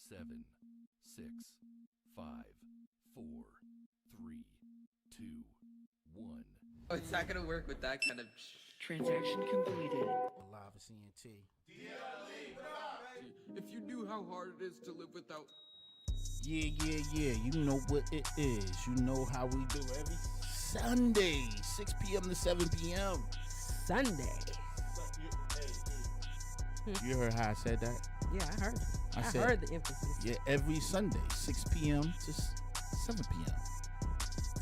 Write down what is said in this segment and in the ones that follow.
7, 6, 5, 4, 3, 2, 1. Oh, it's not gonna work with that kind of. Transaction completed. Live at CNT. If you knew how hard it is to live without. Yeah. You know what it is. You know how we do every Sunday, 6 p.m. to 7 p.m. Sunday. You heard how I said that? Yeah, I heard. I said, heard the emphasis. Yeah, every Sunday, 6 p.m. to 7 p.m.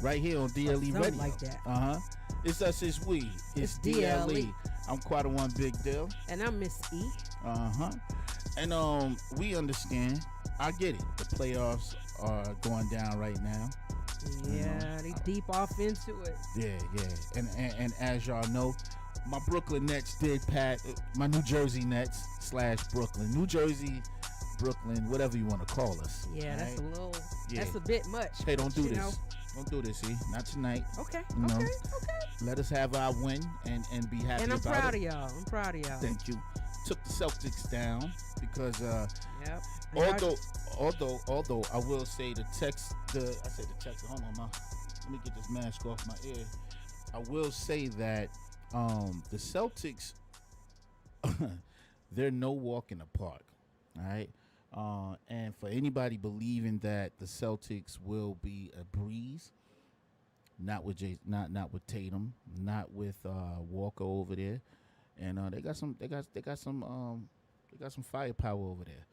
Right here on D.L.E. Something Radio. like that. It's us, it's we. It's D.L.E. D.L.E. I'm quite a one big deal. And I'm Miss E. And we understand. I get it. The playoffs are going down right now. Yeah, they deep off into it. Yeah. And as y'all know, my Brooklyn Nets did my New Jersey Nets / Brooklyn. New Jersey, Brooklyn, whatever you want to call us. Yeah, right? that's a little, Yeah. that's a bit much. Hey, don't do this. Know. Don't do this, see? Not tonight. Okay, You know, okay. Let us have our win and be happy And I'm about proud it. of y'all. I'm proud of y'all. Thank you. Took the Celtics down because Yep. although I will say hold on, let me get this mask off my ear. I will say that the Celtics they're no walk in the park. All right. And for anybody believing that the Celtics will be a breeze, not with not with Tatum, not with Walker over there, and they got some firepower over there.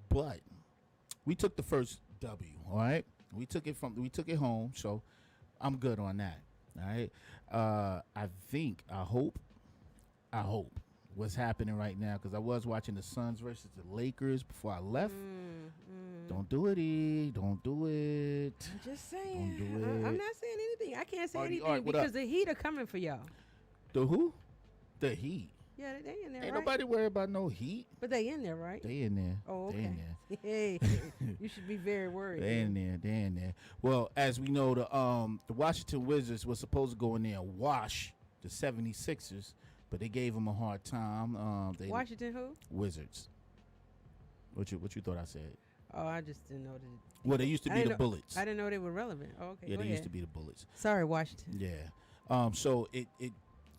But we took the first W. All right, we took it home, so I'm good on that. All right, I hope what's happening right now, because I was watching the Suns versus the Lakers before I left. Don't do it, E. Don't do it. I'm just saying. Don't do I'm it. not saying anything. I can't say All right, anything what because up? the Heat are coming for y'all. The who? The Heat. Yeah, they in there, Ain't right? nobody worried about no Heat. But they in there, right? They in there. Oh, They okay. in there. Hey, you should be very worried. They in there. They in there. Well, as we know, the Washington Wizards was supposed to go in there and wash the 76ers, but they gave them a hard time. Washington who? Wizards. What you thought I said? Oh, I just didn't know that. Well, they used to be the Bullets. I didn't know they were relevant. Oh, okay. Yeah, go they ahead. used to be the Bullets. Sorry, Washington. Yeah.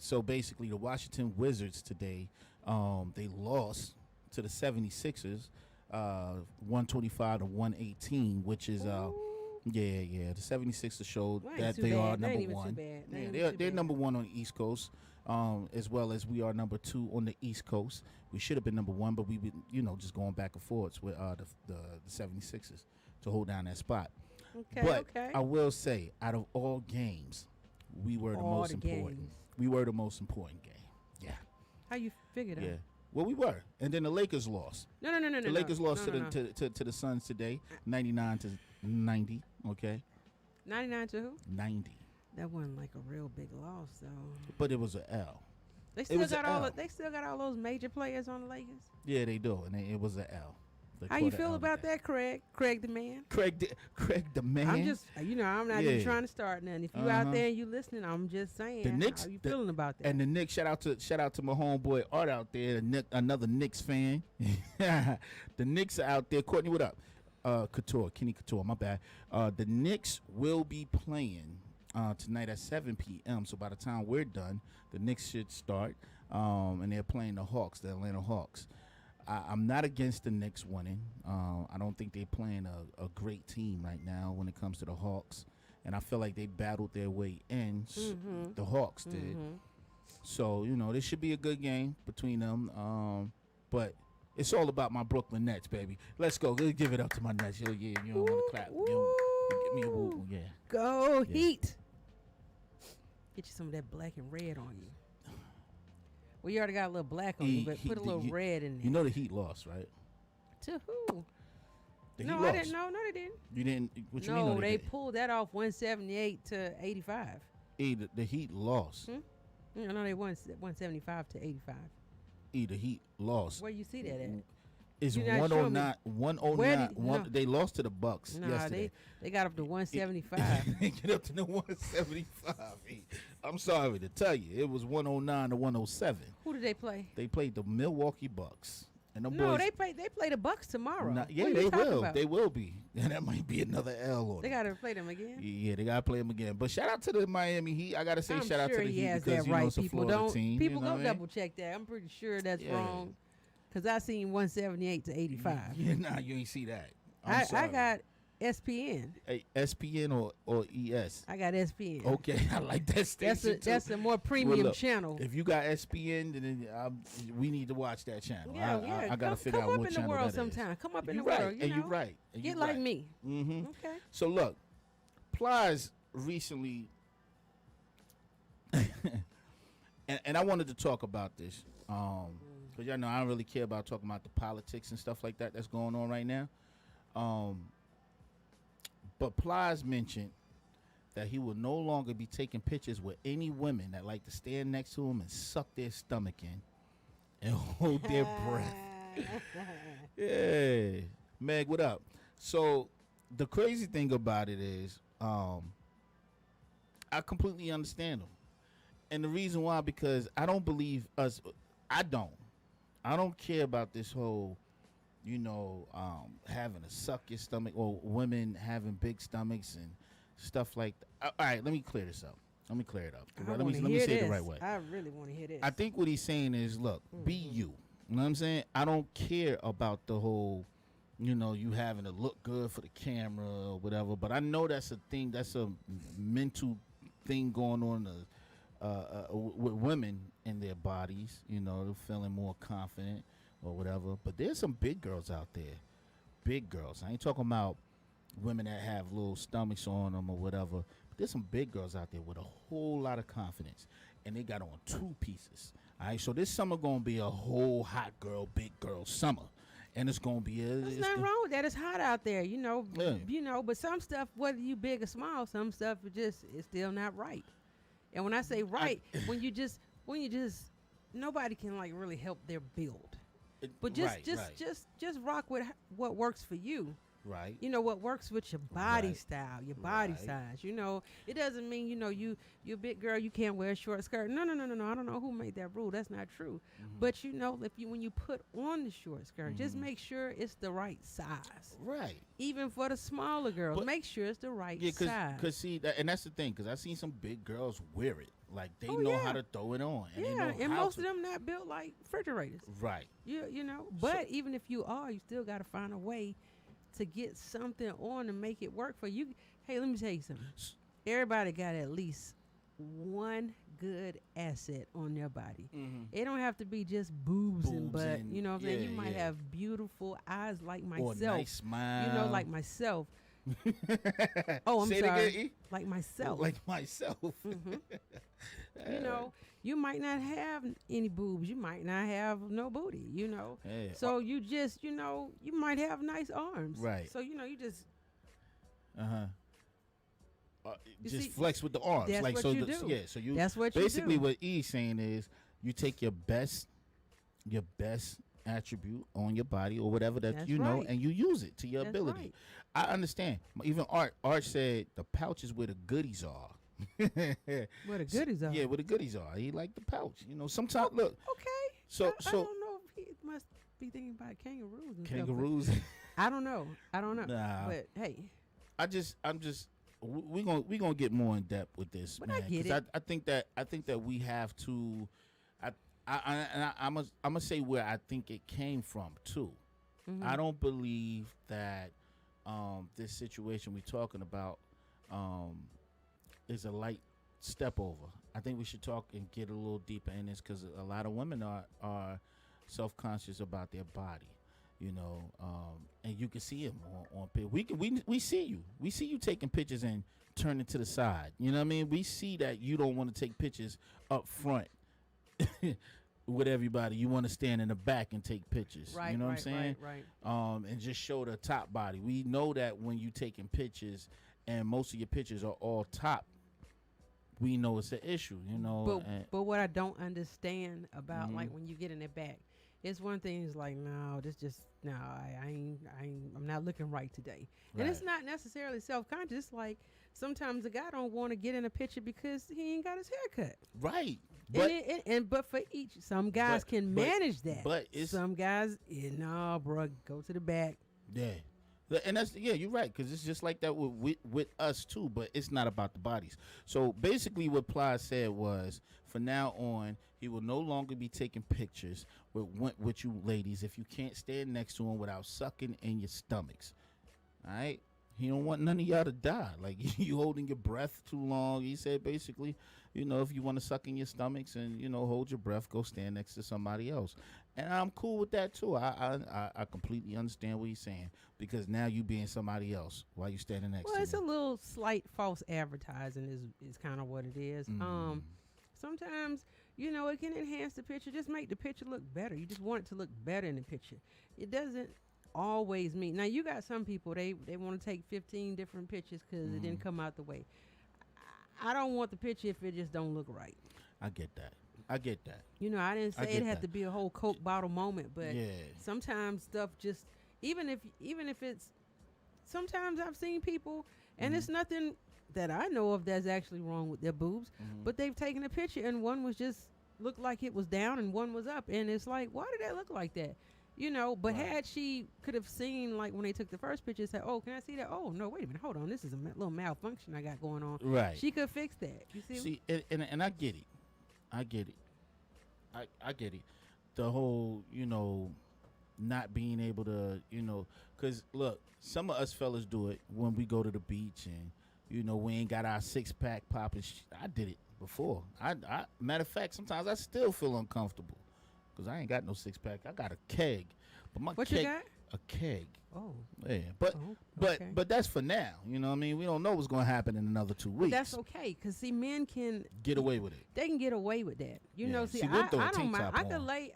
So basically the Washington Wizards today, they lost to the 76ers, 125 to 118, which is the 76ers showed Well, that too they bad. are That ain't number even too one. bad. That Yeah, ain't they're too they're bad. number one on the East Coast, as well as we are number 2 on the East Coast. We should have been number 1, but we've been, just going back and forth with the 76ers to hold down that spot. Okay, But okay. I will say, out of all games, we were the All most the important. games. We were the most important game. Yeah. How you figured Yeah. out? Well, we were, and then the Lakers lost. No. The Lakers lost to the Suns today, 99 to 90. Okay, 99 to who? 90. That wasn't like a real big loss, though. But it was an L. They still was got a all. L. They still got all those major players on the Lakers. Yeah, they do, and it was an L. They How you caught a feel L about today. that, Craig? Craig the man. Craig the man. I'm just, I'm not Yeah. even trying to start nothing. If you out there and you listening, I'm just saying. The Knicks. How you feeling about that? And the Knicks. Shout out to my homeboy Art out there, another Knicks fan. The Knicks are out there. Courtney, what up? Kenny Couture, my bad. The Knicks will be playing tonight at 7 p.m. So by the time we're done, the Knicks should start. And they're playing the Hawks, the Atlanta Hawks. I'm not against the Knicks winning. I don't think they're playing a great team right now when it comes to the Hawks. And I feel like they battled their way in. The Hawks did. So, this should be a good game between them. But it's all about my Brooklyn Nets, baby. Let's go. Let's give it up to my Nets. Yeah, you don't want to clap. You give me a woo, yeah. Go Yeah. Heat. Get you some of that black and red on you. Well, you already got a little black on you, but put a little red in there. You know the Heat lost, right? To who? The No, Heat I lost. didn't know. No, they didn't. You didn't? What you No, mean? they didn't? pulled that off 178 to 85. The Heat lost. I know they won 175 to 85. The Heat lost. Where you see that at? It's You're not showing me. 109. Where 109. did- One, no. They lost to the Bucks Nah, yesterday. they got up to 175. They get up to the 175. I'm sorry to tell you, it was 109 to 107. Who did they play? They played the Milwaukee Bucks. And them No, boys, they play the Bucks tomorrow. yeah, What are they you talking will. about? They will be. And that might be another L on They them. got to play them again. Yeah, they gotta play them again. But shout out to the Miami Heat. I gotta say I'm shout out to sure the he Heat has because that you know right. it's a People Florida don't. team. People you know go what I mean? double check that. I'm pretty sure that's Yeah. wrong. Cause I seen 178 to 85. Yeah, nah, you ain't see that. I sorry. got SPN. Hey, SPN or ES. I got SPN. Okay, I like that station too. That's a more premium look, channel. If you got SPN, then we need to watch that channel. Yeah. I gotta figure out come what up in channel the world that is. sometime. Come up in You the right, world. You and know? you're right. And Get you like right. me. Mm-hmm. Okay. So look, Plies recently, and I wanted to talk about this, because y'all know I don't really care about talking about the politics and stuff like that that's going on right now. But Plies mentioned that he will no longer be taking pictures with any women that like to stand next to him and suck their stomach in and hold their breath. Yeah. Meg, what up? So the crazy thing about it is, I completely understand him. And the reason why, because I don't believe us. I don't care about this whole, having to suck your stomach or women having big stomachs and stuff like that. All right, let me clear this up. Let me clear it up. I Let wanna me hear say it this. the right way. I really want to hear this. I think what he's saying is, look, be you. You know what I'm saying? I don't care about the whole, you having to look good for the camera or whatever. But I know that's a thing. That's a mental thing going on with women in their bodies. They're feeling more confident or whatever. But there's some big girls out there. Big girls. I ain't talking about women that have little stomachs on them or whatever. But there's some big girls out there with a whole lot of confidence. And they got on 2 pieces. All right, so this summer going to be a whole hot girl, big girl summer. And it's going to be There's nothing wrong with that. It's hot out there, Yeah. But some stuff, whether you big or small, some stuff is still not right. And when I say right, when you just nobody can like really help their build. But just rock with what works for you. Right. What works with your body Right. style, your body Right. size. It doesn't mean you're a big girl, you can't wear a short skirt. No. I don't know who made that rule. That's not true. But when you put on the short skirt, just make sure it's the right size. Right. Even for the smaller girls, But- make sure it's the right Yeah, size. because see, and that's the thing, because I've seen some big girls wear it. Like, they Oh, know yeah. how to throw it on. And they know and how most to. of them not built like refrigerators. Right. But even if you are, you still got to find a way to get something on to make it work for you. Hey, let me tell you something. Everybody got at least one good asset on their body. It don't have to be just boobs and butt. and- You know what I'm saying? yeah, You might yeah. have beautiful eyes like Or myself. a nice smile. Like myself. Oh, I'm Say it sorry. again, E? Like myself. Like myself. You might not have any boobs. You might not have no booty, Yeah. So you just, you might have nice arms. Right. So, you just, Uh-huh. You Just see, flex with the arms. that's like what so you the, do. Yeah, so you That's what you basically do. what E's saying is you take your best attribute on your body or whatever that That's you know right. and you use it to your That's ability. right. I understand. Even Art said the pouch is where the goodies are. Where the goodies are. Yeah, where the goodies are. He liked the pouch. Sometimes look. Okay. So I don't know if he must be thinking about kangaroos and stuff, but kangaroos. I don't know. Nah. But hey, we gonna get more in depth with this, But man. I get 'cause it. I think that we have to. I'm gonna say where I think it came from too. Mm-hmm. I don't believe that this situation we're talking about is a light step over. I think we should talk and get a little deeper in this because a lot of women are self-conscious about their body. And you can see them on we see you. We see you taking pictures and turning to the side. You know what I mean? We see that you don't want to take pictures up front with everybody. You want to stand in the back and take pictures. right, You know right, what I'm saying? right. And just show the top body. We know that when you taking pictures and most of your pictures are all top, we know it's an issue. But what I don't understand about Mhm. like when you get in the back, it's one thing is like, no, I'm not looking right today. And it's Right. not necessarily self-conscious. It's like sometimes a guy don't want to get in a picture because he ain't got his hair cut. Right. But but for each, some guys can manage that. but it's some guys, no, bro, go to the back. yeah. And that's you're right, because it's just like that with us too. But it's not about the bodies. So basically, what Ply said was, for now on, he will no longer be taking pictures with you ladies if you can't stand next to him without sucking in your stomachs. All right, he don't want none of y'all to die. Like you holding your breath too long. He said basically, if you want to suck in your stomachs and hold your breath, go stand next to somebody else. And I'm cool with that too. I completely understand what he's saying, because now you being somebody else while you standing next to Well, it's me. a little slight false advertising is kind of what it is. Sometimes, it can enhance the picture, just make the picture look better. You just want it to look better in the picture. It doesn't always mean. Now, you got some people, they want to take 15 different pictures because it didn't come out the way. I don't want the picture if it just don't look right. I get that. I didn't say it had to be a whole Coke bottle moment, but sometimes stuff just, even if it's, sometimes I've seen people, and it's nothing that I know of that's actually wrong with their boobs, but they've taken a picture and one was just looked like it was down and one was up, and it's like, why did that look like that? But had she could have seen, like when they took the first picture, said, oh, can I see that? Oh, no, wait a minute, hold on, this is a little malfunction I got going on. Right. She could fix that. You see? And I get it. I get it. The whole, not being able to, because look, some of us fellas do it when we go to the beach and, we ain't got our 6-pack popping. I did it before. I matter of fact, sometimes I still feel uncomfortable because I ain't got no 6-pack. I got a keg. But my What keg, you got? A keg. Oh. Yeah. But okay. but that's for now. You know what I mean? We don't know what's going to happen in another 2 weeks. But that's okay, because see, men can get away with it. They can get away with that. Yeah. See, we'll throw a I don't tank mind. top I could on. I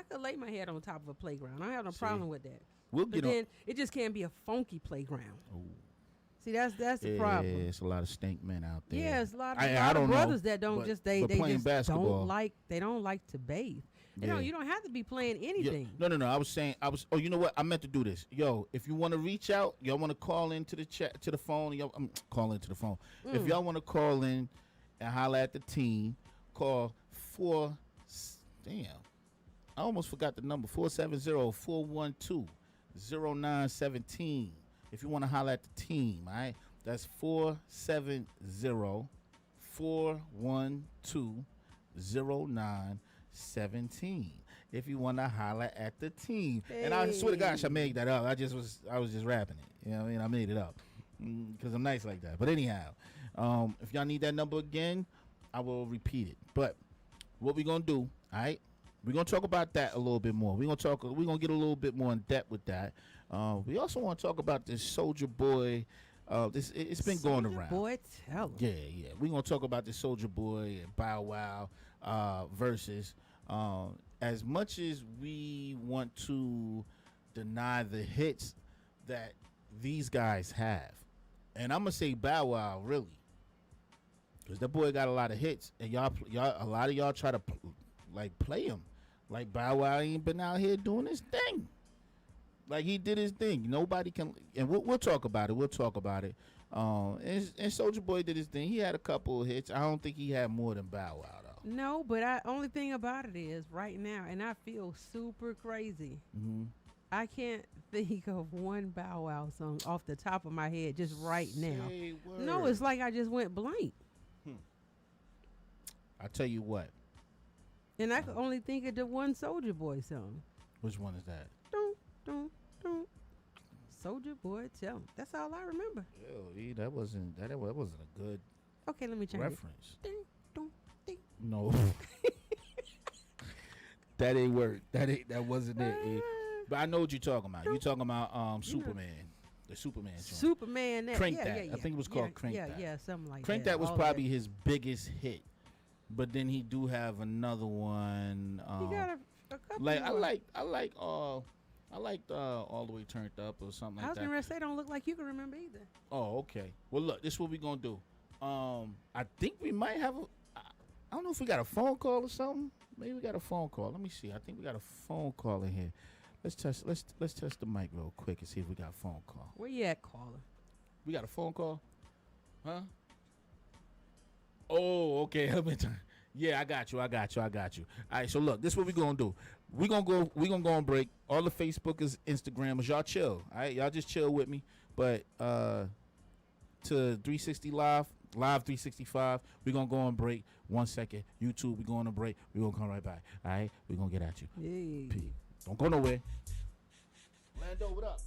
could lay my head on top of a playground. I don't have no See, problem with that. We'll But get then it just can't be a funky playground. Ooh. See, that's the Yeah, problem. it's a lot of stink men out there. Yeah, it's a lot I of don't know, brothers that don't but- just they but playing just basketball. don't like to bathe. Yeah. You don't have to be playing anything. No. I was saying, oh, you know what? I meant to do this. Yo, if you want to reach out, y'all want to call into the chat, to the phone. I'm calling into the phone. If y'all want to call in and holler at the team, call I almost forgot the number, 470-412-0917. If you want to holler at the team, all right? That's 470-412-0917. If you want to holler at the team. And I swear to gosh, I made that up. I was just rapping it. You know what I mean? I made it up because I'm nice like that. But anyhow, if y'all need that number again, I will repeat it. But what we going to do, all right? We're going to talk about that a little bit more. We're going to get a little bit more in depth with that. We also want to talk about this Soulja Boy. It's been going around. Boy, tell 'em. Yeah. We're going to talk about the Soulja Boy and Bow Wow versus. As much as we want to deny the hits that these guys have, and I'm going to say Bow Wow, really, because that boy got a lot of hits, and a lot of y'all try to play him. Like Bow Wow ain't been out here doing his thing. Like he did his thing. Nobody can, and we'll talk about it. And Soulja Boy did his thing. He had a couple of hits. I don't think he had more than Bow Wow though. No, but only thing about it is right now, and I feel super crazy. I can't think of one Bow Wow song off the top of my head just right now. No, it's like I just went blank. I tell you what. And I could only think of the one Soulja Boy song. Which one is that? Dun. Soulja Boy, tell 'em. That's all I remember. That wasn't a good Okay, let me change reference. it. Ding. No. That ain't work. That wasn't it. But I know what you're talking about. You're talking about Superman. The Superman joint. Superman. Crank yeah, That. Yeah. I think it was called Crank That. Yeah, something like Crank that. That was All probably his biggest hit. But then he do have another one. He got a couple like more. I liked All the Way Turned Up or something I like was that. gonna say, don't look like you can remember either. Oh, okay. Well, look, this is what we gonna do. I think we might have I don't know if we got a phone call or something. Maybe we got a phone call. Let me see. I think we got a phone call in here. Let's test the mic real quick and see if we got a phone call. Where you at, caller? We got a phone call? Huh? Oh, okay. Yeah, I got you. All right, so look, this is what we gonna do. We gonna go on break. All the Facebookers, Instagrammers, y'all chill. All right, y'all just chill with me. But to 360 live 365, we gonna go on break. 1 second. YouTube, we going on break. We gonna come right back. All right, we gonna get at you. Yay. Peace. Don't go nowhere. Lando, what up?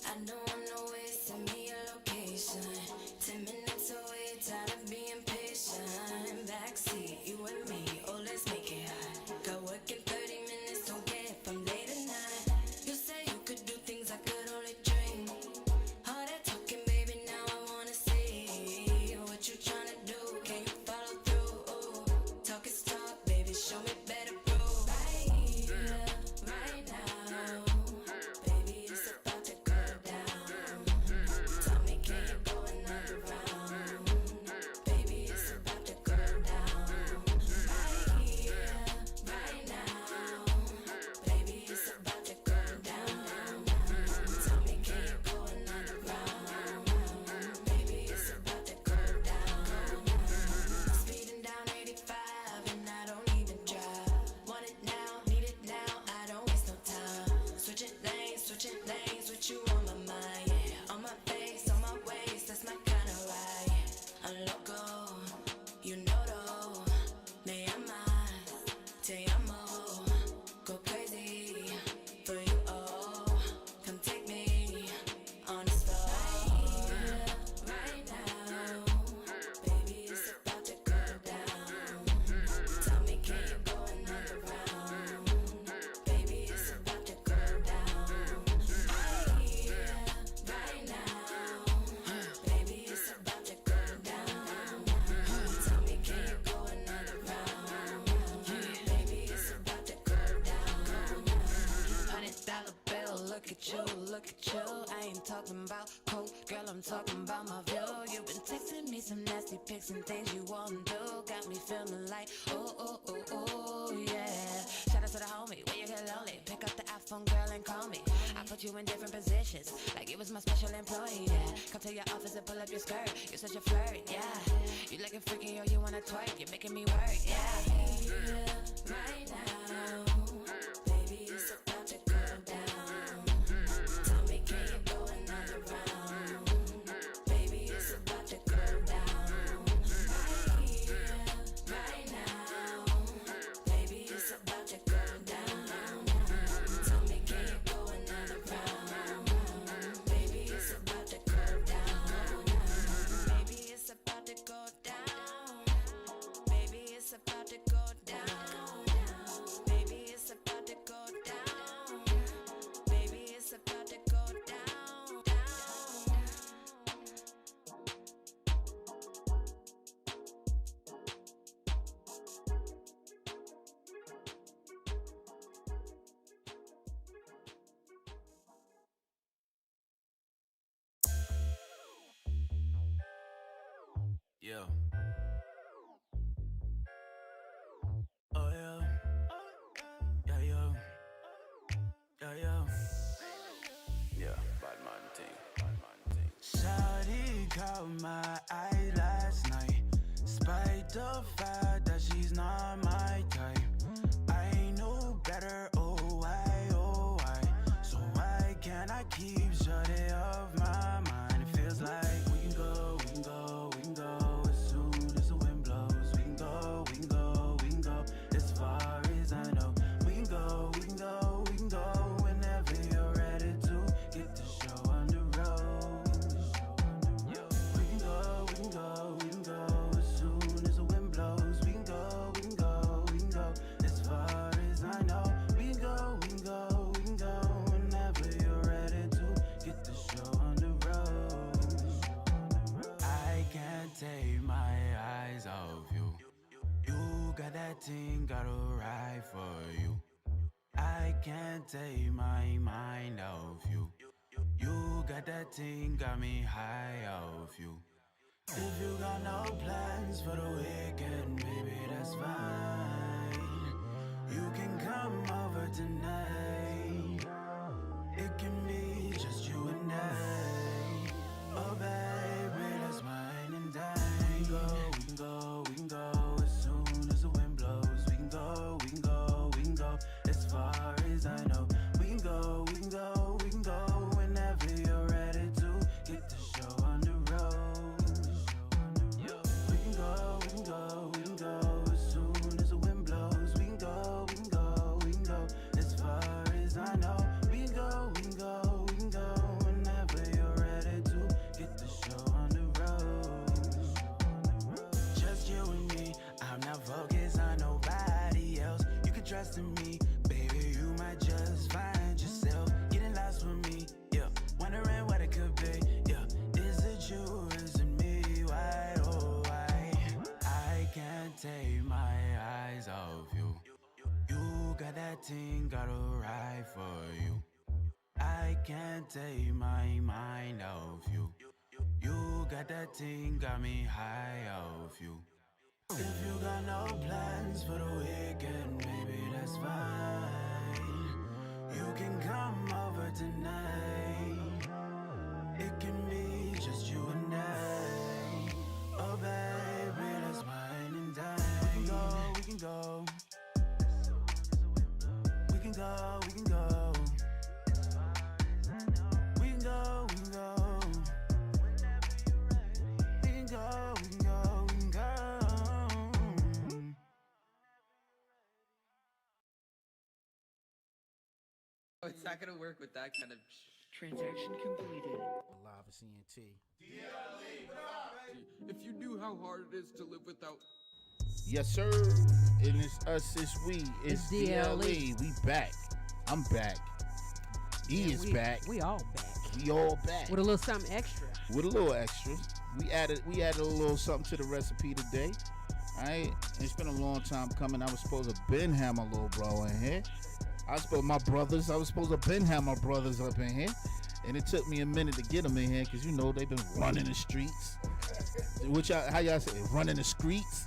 I know I'm no way, send me a location. 10 minutes away, tired of being patient. Backseat, you and me, oh let's make it hot. Got work in 30 minutes, don't care if I'm late at night. You say you could do things I could only dream. All that talking, baby, now I wanna see what you tryna do. Can you follow through? Talk is talk, baby, show me better proof. Right here, right now, baby, it's about to go down. Tell me, can you go another round? Baby, it's about to go down. Right here, right now, baby, it's about to go down. Tell me, can you go another round? Baby, it's about to go down. Speeding down 85 and I don't even drive. Want it now, need it now, I don't waste no time. Switching lanes with you on my mind. Yeah. On my face, on my waist, that's my kind of ride. Yeah. I'm loco, you know though. Me ama, te amo. Go crazy for you, oh. Come take me on the floor. Right here, right now, baby, it's about to go down. Tell me, can you go another round? Baby, it's about to go down. Right here, right now, baby, it's about to go down. Tell me, can you go another round? Baby, it's about to go down. $100 bill, look at you, look at you. I ain't talking about coke, girl, I'm talking about my view. You've been texting me some nasty pics and things you wanna do. Got me feeling like, ooh, yeah. Shout out to the homie, when you get lonely, pick up the iPhone, girl, and call me. I put you in different positions, like you was my special employee, yeah. Come to your office and pull up your skirt, you're such a flirt, yeah. You looking freaky or you wanna twerk, you're making me work, yeah. Right now, baby, it's about to go down. Tell me, can you go another round? Baby, it's about to go down. Right here, right now, baby, it's about to go down. Tell me, can you go another round? Baby, it's about to go down. Baby, it's about to go down. Baby, it's about to go down. Baby, it's about to go down. Baby, it's about to go down. Yeah. Oh yeah. Yeah, yeah. Yeah, yeah. Yeah, bad man thing. Shawty caught my eye last night. Spite the fact that she's not my type. I know better, oh why? So why can't I keep shutting off my mind? It feels like we can go as soon as the wind blows. We can go as far as I know. We can go whenever you're ready to get the show on the road. We can go as soon as the wind blows. We can go as far as I know. We can go whenever you're ready to get the show on the road. I can't take my eyes off you. You got that thing, got a ride for you. I I can't take my mind off you. You got that thing, got me high off you. If you got no plans for the weekend, baby, that's fine. You can come over tonight. It can be just you and I. Oh, baby, that's mine and dine. We can go as soon as the wind blows. We can go as far as I know. We can go whenever you're ready to get the show on the road. We can go as soon as the wind blows. We can go as far as I know. We can go whenever you're ready to get the show on the road. Just you and me, I'm not focused on nobody else. You can trust in me, baby, you might just find yourself getting lost with me, yeah, wondering what it could be, yeah, is it you, is it me, why, oh, why, I can't take my eyes off you, you got that thing, got a ride for you, I can't take my mind off you, you got that thing, got me high off you. If you got no plans for the weekend, baby, that's fine. You can come over tonight. It can be just you and I. Oh, baby, that's mine and dine. We can go. We can go. We can go. We can go. We can go. We can go. We can go. We can go. Oh, it's not gonna work with that kind of. Transaction completed. Live at CNT. If you knew how hard it is to live without. Yes, sir. And it's us, it's we. It's D.L.E. D.L.E. We back. I'm back. E is back. We all back. We all back. With a little something extra. With a little extra. We added a little something to the recipe today. Alright. It's been a long time coming. I was supposed to been have my little bro in here. I was supposed to been have my brothers up in here. And it took me a minute to get them in here because, you know, they've been running the streets. How y'all say it? Running the streets?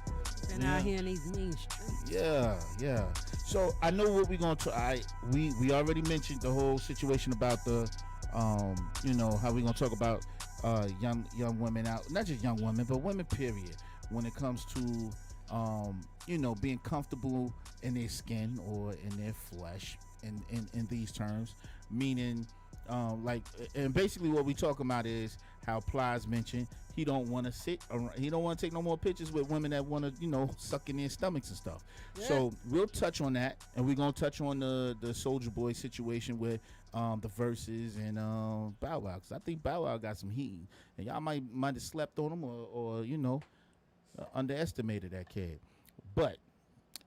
And out here in these mean streets. Yeah. So I know what we're going to we already mentioned the whole situation about the, you know, how we're going to talk about young women out. Not just young women, but women, period. When it comes to, you know, being comfortable in their skin or in their flesh in these terms, meaning like, and basically what we talking about is how Plies mentioned he don't want to sit around, he don't want to take no more pictures with women that want to, you know, suck in their stomachs and stuff. Yeah. So we'll touch on that, and we're gonna touch on the Soulja Boy situation with the verses and Bow Wow, because I think Bow Wow got some heat, and y'all might have slept on him or you know, underestimated that kid. But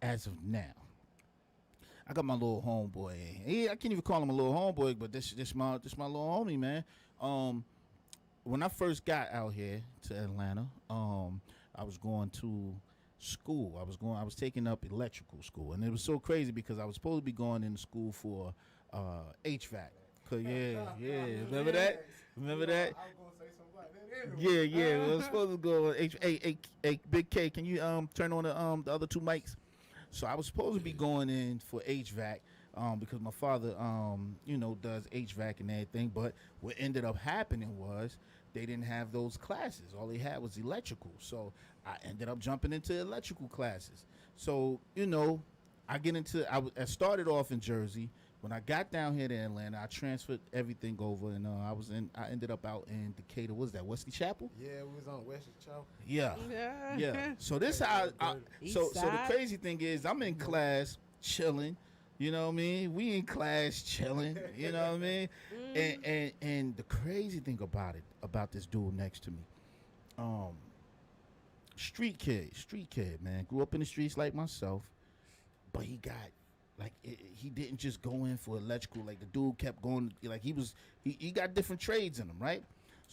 as of now, I got my little homeboy. I can't even call him a little homeboy, but this my little homie, man. When I first got out here to Atlanta, I was going to school. I was taking up electrical school, and it was so crazy because I was supposed to be going into school for HVAC. Remember that? Remember that? I was gonna say something like that. Yeah. I was supposed to go. Hey, Big K, can you turn on the other two mics? So I was supposed to be going in for HVAC because my father, you know, does HVAC and everything. But what ended up happening was they didn't have those classes. All they had was electrical. So I ended up jumping into electrical classes. So, you know, I I started off in Jersey. When I got down here to Atlanta, I transferred everything over, and I ended up out in Decatur. What was that, Wesley Chapel? Yeah, we was on Wesley Chapel. Yeah. So this how so the crazy thing is I'm in class chilling, you know what I mean? We in class chilling, you know what I mean? And the crazy thing about this dude next to me, street kid, man. Grew up in the streets like myself, but he got like he didn't just go in for electrical. Like the dude kept going, like he got different trades in him, right?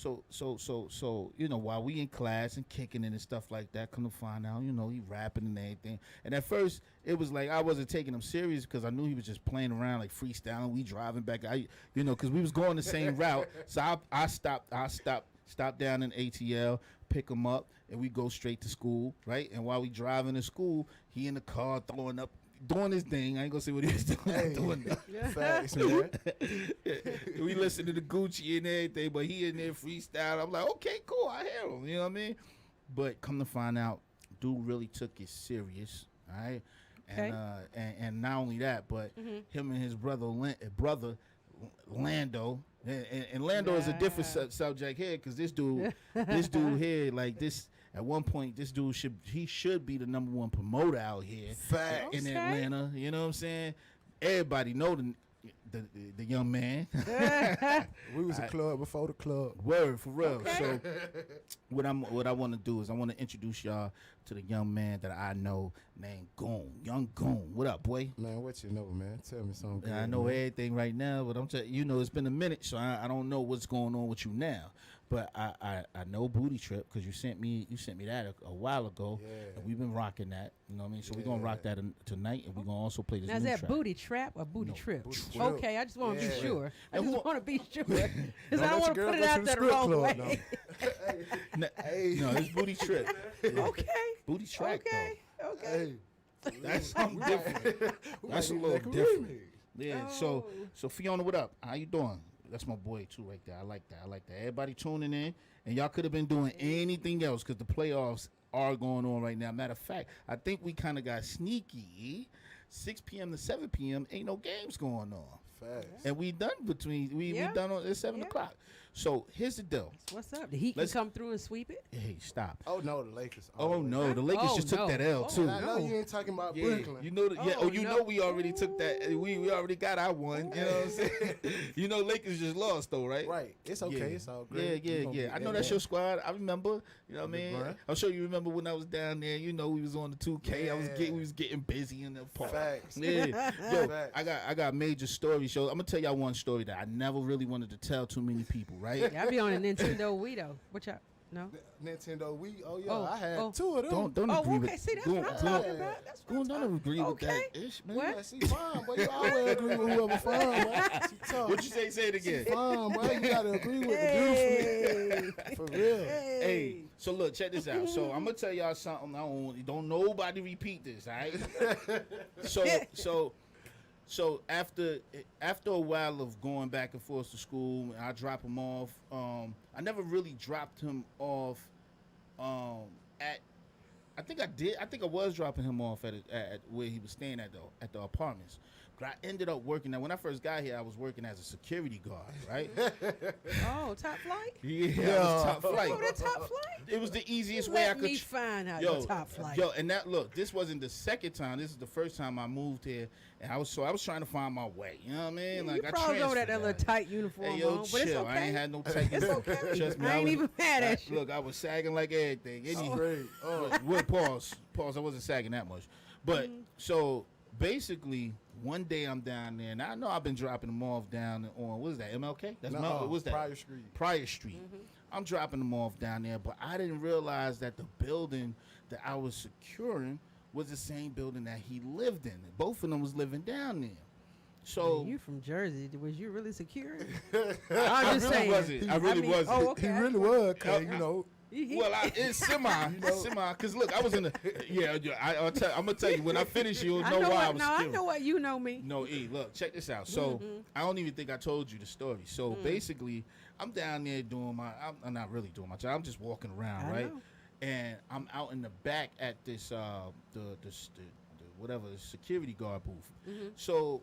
you know, while we in class and kicking it and stuff like that, come to find out, you know, he rapping and everything. And at first, it was like I wasn't taking him serious because I knew he was just playing around, like freestyling. We driving back, you know, because we was going the same route. So I stopped down in ATL, pick him up, and we go straight to school, right? And while we driving to school, he in the car doing his thing. I ain't gonna say what he was doing. Hey. Doing that. Facts, man. We listen to the Gucci and everything, but he in there freestyle. I'm like, okay, cool, I hear him. You know what I mean? But come to find out, dude really took it serious. All right, Okay. and not only that, but him and his brother Lando. And Lando is a different subject here because this dude here, like this. At one point, this dude should be the number one promoter out here Facts. in Okay. Atlanta. You know what I'm saying? Everybody know the young man. We was a club before the club. Word for real. Okay. So what I want to do is I want to introduce y'all to the young man that I know named Goon. Young Goon. What up, boy? Man, what you know, man? Tell me something. I good, know man. everything right now, but I'm telling you, know, it's been a minute, so I don't know what's going on with you now. But I know Booty Trip because you sent me that a while ago, Yeah. and we've been rocking that. You know what I mean? So we're gonna rock that tonight, and we're gonna also play this Now is new that track. booty trap or booty No, trip? booty trip. Okay, I just want to Yeah. be sure. I And just who- want to be sure because I Don't don't let want your to girl put it go out to the there the strip wrong club, way. Hey. No, it's Booty Trip. Okay. Booty track Okay. Okay. Hey. That's something different. That's a might little make a different. remix. Yeah. Oh. So Fiona, what up? How you doing? That's my boy too, right there. I like that. Everybody tuning in, and y'all could have been doing anything else because the playoffs are going on right now. Matter of fact, I think we kind of got sneaky. 6 p.m. to 7 p.m. ain't no games going on, Facts. and we done we Yeah. done at 7 Yeah. o'clock. So here's the deal. What's up? The Heat can Let's- come through and sweep it? Hey, stop. Oh no, the Lakers. Oh no, the Lakers Oh, just took no. that L Oh, too. And I know No. you ain't talking about Yeah, Brooklyn. you know, Oh, you no. know, we already took that. We already got our one. You know what I'm saying? You know, Lakers just lost though, right? Right. It's okay. Yeah. It's all great. Yeah. I know that's your squad. I remember. You know what I Big mean? Brian. I'm sure you remember when I was down there. You know, we was on the 2K. Yeah. We was getting busy in the park. Facts. Yeah. Yo, Facts. I got major stories. So I'm gonna tell y'all one story that I never really wanted to tell too many people. Right? Yeah, I be on a Nintendo Wii though. What y'all? No. Nintendo Wii. Oh yeah, Oh, I had oh. two of them. Don't Oh, agree okay. with. See, that's go- what I'm go- talking about. That's what go- I'm don't talking agree with Okay. that ish, man. What? Yeah, see, fine, boy. You always agree with whoever fine, boy. She tough. What you say? Say it again. Fine, boy. You gotta agree with Hey. the beautiful. For real. Hey, so look, check this out. So I'm gonna tell y'all something. Don't nobody repeat this, all right? So after a while of going back and forth to school, I drop him off. I never really dropped him off. At I think I did. I think I was dropping him off at where he was staying at the apartments. But I ended up working. Now, when I first got here, I was working as a security guard, right? Oh, top flight? Yeah, I was top flight. Oh, that top flight? It was the easiest way I Let could. me find out your top flight. Yo, and that look, this wasn't the second time. This is the first time I moved here, and I was trying to find my way. You know what I mean? you Like I probably over that transferred little tight uniform Hey, yo, on, but it's chill. okay. I ain't had no tight. It's okay. Trust me, I ain't was- even mad at you. Look, I was sagging like everything. Oh, great. Oh, What pause? I wasn't sagging that much, but so basically, one day I'm down there, and I know I've been dropping them off down on what is that? MLK? That's no, what's that? Pryor Street. Pryor Street. I'm dropping them off down there, but I didn't realize that the building that I was securing was the same building that he lived in. Both of them was living down there. So You from Jersey? Was you really secure? I I'm just really saying. wasn't. I really mean, wasn't. Oh, okay. He really was, cause Uh, you know. Well, it's semi, because look, I was in the, I'm gonna tell you when I finish, you'll know why I was I scared. know what you know me. No, look, check this out. So I don't even think I told you the story. So basically, I'm down there doing I'm not really doing my job. I'm just walking around, I right? know. And I'm out in the back at this the whatever security guard booth. So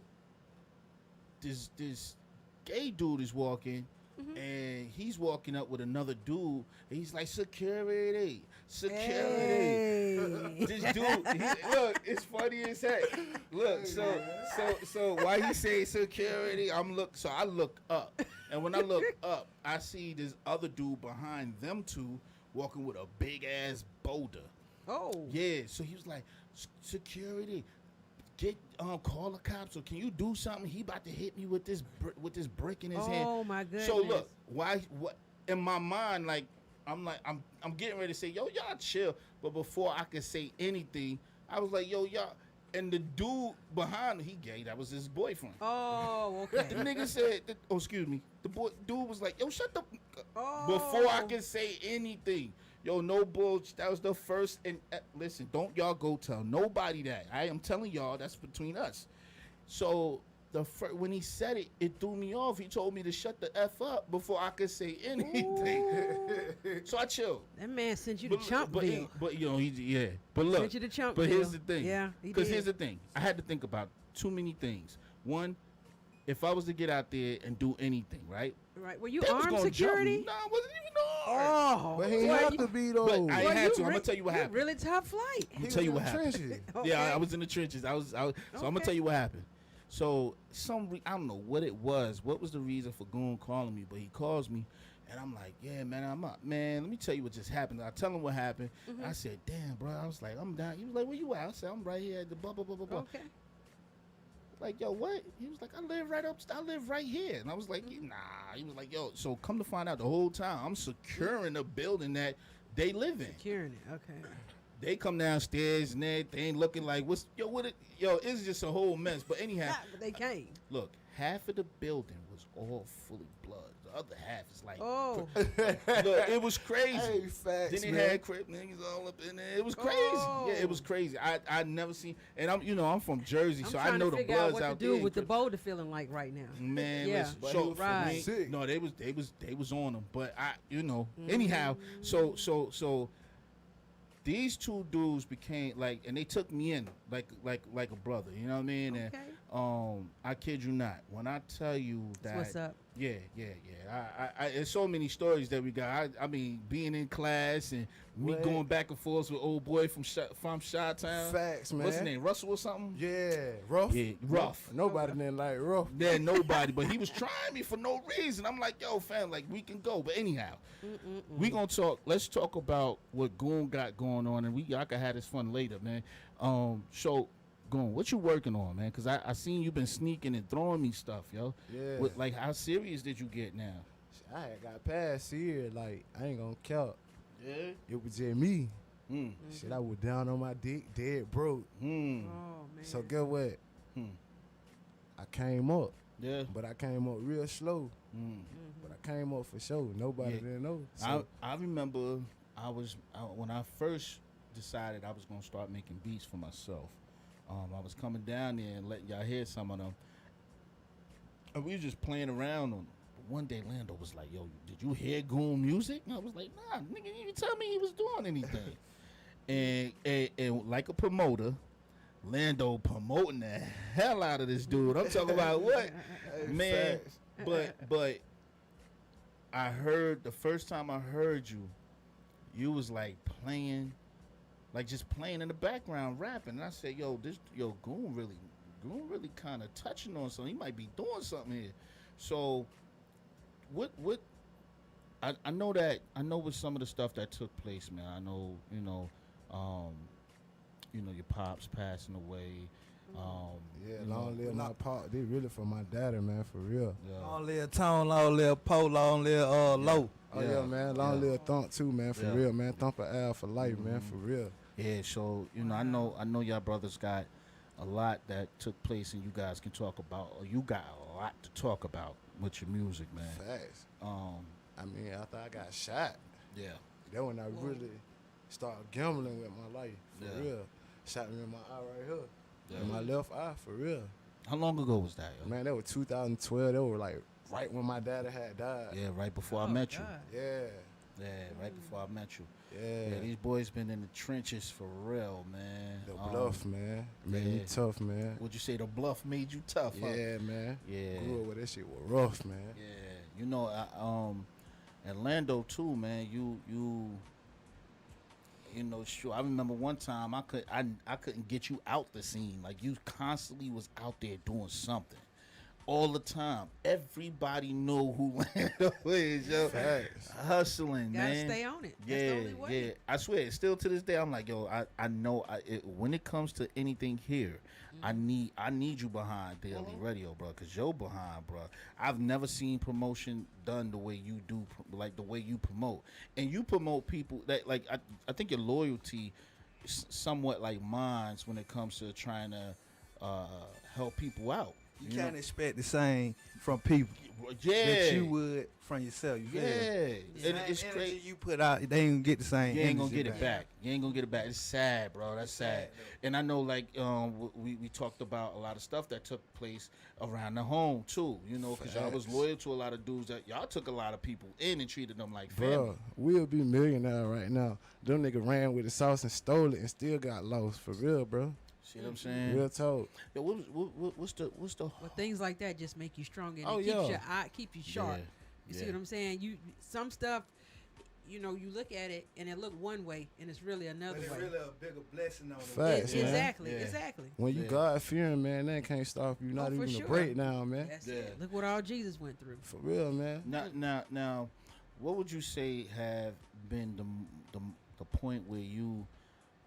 this gay dude is walking. And he's walking up with another dude. And he's like, security. Hey. This dude, look, it's funny as heck. Look, so while he say security, I look up. And when I look up, I see this other dude behind them two walking with a big ass boulder. Oh. Yeah, so he was like, security, call the cops, or can you do something? He about to hit me with this brick in his hand. Oh my goodness. So look, why? What? in my mind, like I'm getting ready to say, yo, y'all chill. But before I could say anything, I was like, yo, y'all. And the dude behind he gay. That was his boyfriend. Oh, The okay. nigga said, oh, excuse me. The dude was like, yo, shut the. Oh. Before I could say anything, yo, no bullshit. That was the first. And listen, don't y'all go tell nobody that. I am telling y'all that's between us. So when he said it, it threw me off. He told me to shut the F up before I could say anything. So I chilled. That man sent you to Chumpville. But you know, yeah. But look, Sent you to Chumpville. but here's the thing. Yeah, he Because did. here's the thing. I had to think about too many things. One, if I was to get out there and do anything, right? Right. Were you They was armed gonna jump me. security? No, I wasn't even armed. Oh. But he ain't have to be though. But I Boy, ain't had you to. I'm gonna tell you what you happened. Really tough flight. I'm gonna tell you what happened. Okay. Yeah, I was in the trenches. I was so I'm gonna Okay. tell you what happened. So I don't know what it was. What was the reason for Goon calling me? But he calls me, and I'm like, yeah, man, I'm up. Man, let me tell you what just happened. I tell him what happened. I said, damn, bro. I was like, I'm down. He was like, where you at? I said, I'm right here at the blah blah blah blah blah. Okay. Like, yo, what? He was like, I live right here. And I was like, nah. He was like, yo, so come to find out the whole time I'm securing the building that they live in. Securing it. Okay. They come downstairs and everything looking like, it's just a whole mess. But anyhow, But they came. look, half of the building was all fully blood. The other half is like, Oh. look, it was crazy. Hey, facts, Then they man. had crip niggas all up in there. It was crazy. Oh. Yeah, it was crazy. I never seen, and I'm from Jersey, I'm so trying I know to the figure out bloods what to out do there. with the Boulder feeling like right now. Man, Yeah. listen, But so he was Right. sick. no, they was on them, but anyhow, so these two dudes became like, and they took me in like a brother, you know what I mean? Okay. And I kid you not, when I tell you that, What's up? yeah. There's so many stories that we got. I mean, being in class and me What? going back and forth with old boy from Chi-Town. Facts, man. What's his name? Russell or something? Yeah, rough. Yeah, rough. Nobody didn't like rough. Yeah, nobody, but he was trying me for no reason. I'm like, yo, fam, like we can go. But anyhow, we gonna talk. Let's talk about what Goon got going on, and I can have this fun later, man. So Goon, what you working on, man? Cause I seen you been sneaking and throwing me stuff, yo. Yeah. What, like, how serious did you get now? I had got past here. Like, I ain't gonna count. Yeah. It was just me. Hmm. Shit, I was down on my dick, dead broke. Hmm. Oh man. So guess what? Hmm. I came up, Yeah. but I came up real slow. Hmm. But I came up for sure. Nobody Yeah. didn't know. So, I remember when I first decided I was gonna start making beats for myself. I was coming down there and letting y'all hear some of them, and we was just playing around on them. But one day Lando was like, "Yo, did you hear Goon music?" And I was like, "Nah, nigga, you didn't tell me he was doing anything." and like a promoter, Lando promoting the hell out of this dude. I'm talking about what, man. facts. But I heard the first time I heard you was like playing, like just playing in the background rapping. And I said, Goon really kind of touching on something. He might be doing something here. So what I know with some of the stuff that took place, man. I know, your pops passing away. Yeah, you long know, live my pop. They really for my daddy, man, for real. yeah. Long live Tone, long live Poe, long live Low. Oh yeah, man. Long live Thump too, man, for Yeah. real, man. Thump and Al for life, man, for real. Yeah, so I know y'all brothers got a lot that took place, and you guys can talk about, or you got a lot to talk about with your music, man. Facts. Um, I mean, after I got shot, yeah, that when I really started gambling with my life, for Yeah. real. Shot me in my eye right here, yeah. in my left eye, for real. How long ago was that? Yo? Man, that was 2012. That was like right when my daddy had died. Yeah, right before I Oh, met you. God. Yeah, Yeah, right before I met you. yeah. Yeah, these boys been in the trenches for real, man. The bluff, man. Made me yeah. tough, man. Would you say the bluff made you tough? Huh? Yeah, man. Yeah. Grew up with that shit was rough, man. Yeah, Orlando too, man. Sure. I remember one time I couldn't get you out the scene. Like you constantly was out there doing something. all the time. Everybody know who Lando is, yo. Facts. Hustling, Gotta man. stay on it. That's Yeah, the only way. yeah. I swear, still to this day, I'm like, yo, I know. When it comes to anything here, I need you behind Daily Radio, bro, because you're behind, bro. I've never seen promotion done the way you do, like the way you promote, and you promote people that, like, I think your loyalty is somewhat like mine's when it comes to trying to help people out. You can't expect the same from people Yeah, that you would from yourself. You feel me? yeah. And it's Energy crazy. you put out, they ain't gonna get the same. You ain't gonna energy get it back. You ain't gonna get it back. It's sad, bro. That's sad. And I know, like, we talked about a lot of stuff that took place around the home too. You know, because y'all was Facts. loyal to a lot of dudes that y'all took a lot of people in and treated them like family. Bro, we'll be millionaire right now. Them nigga ran with the sauce and stole it and still got lost. For real, bro. See what I'm saying? Real talk. Yo, what's the But things like that just make you stronger. And Oh, it keeps yeah. your eye, keep you sharp. Yeah, You see yeah. what I'm saying? You some stuff, you know, you look at it and it look one way and it's really another But it's way. really a bigger blessing on Facts, man. Exactly, Yeah. exactly. When you Yeah. God fearing, man, that can't stop you. Not for even sure. a breakdown, man. That's Yeah. it. Look what all Jesus went through. For real, man. Now, what would you say have been the point where you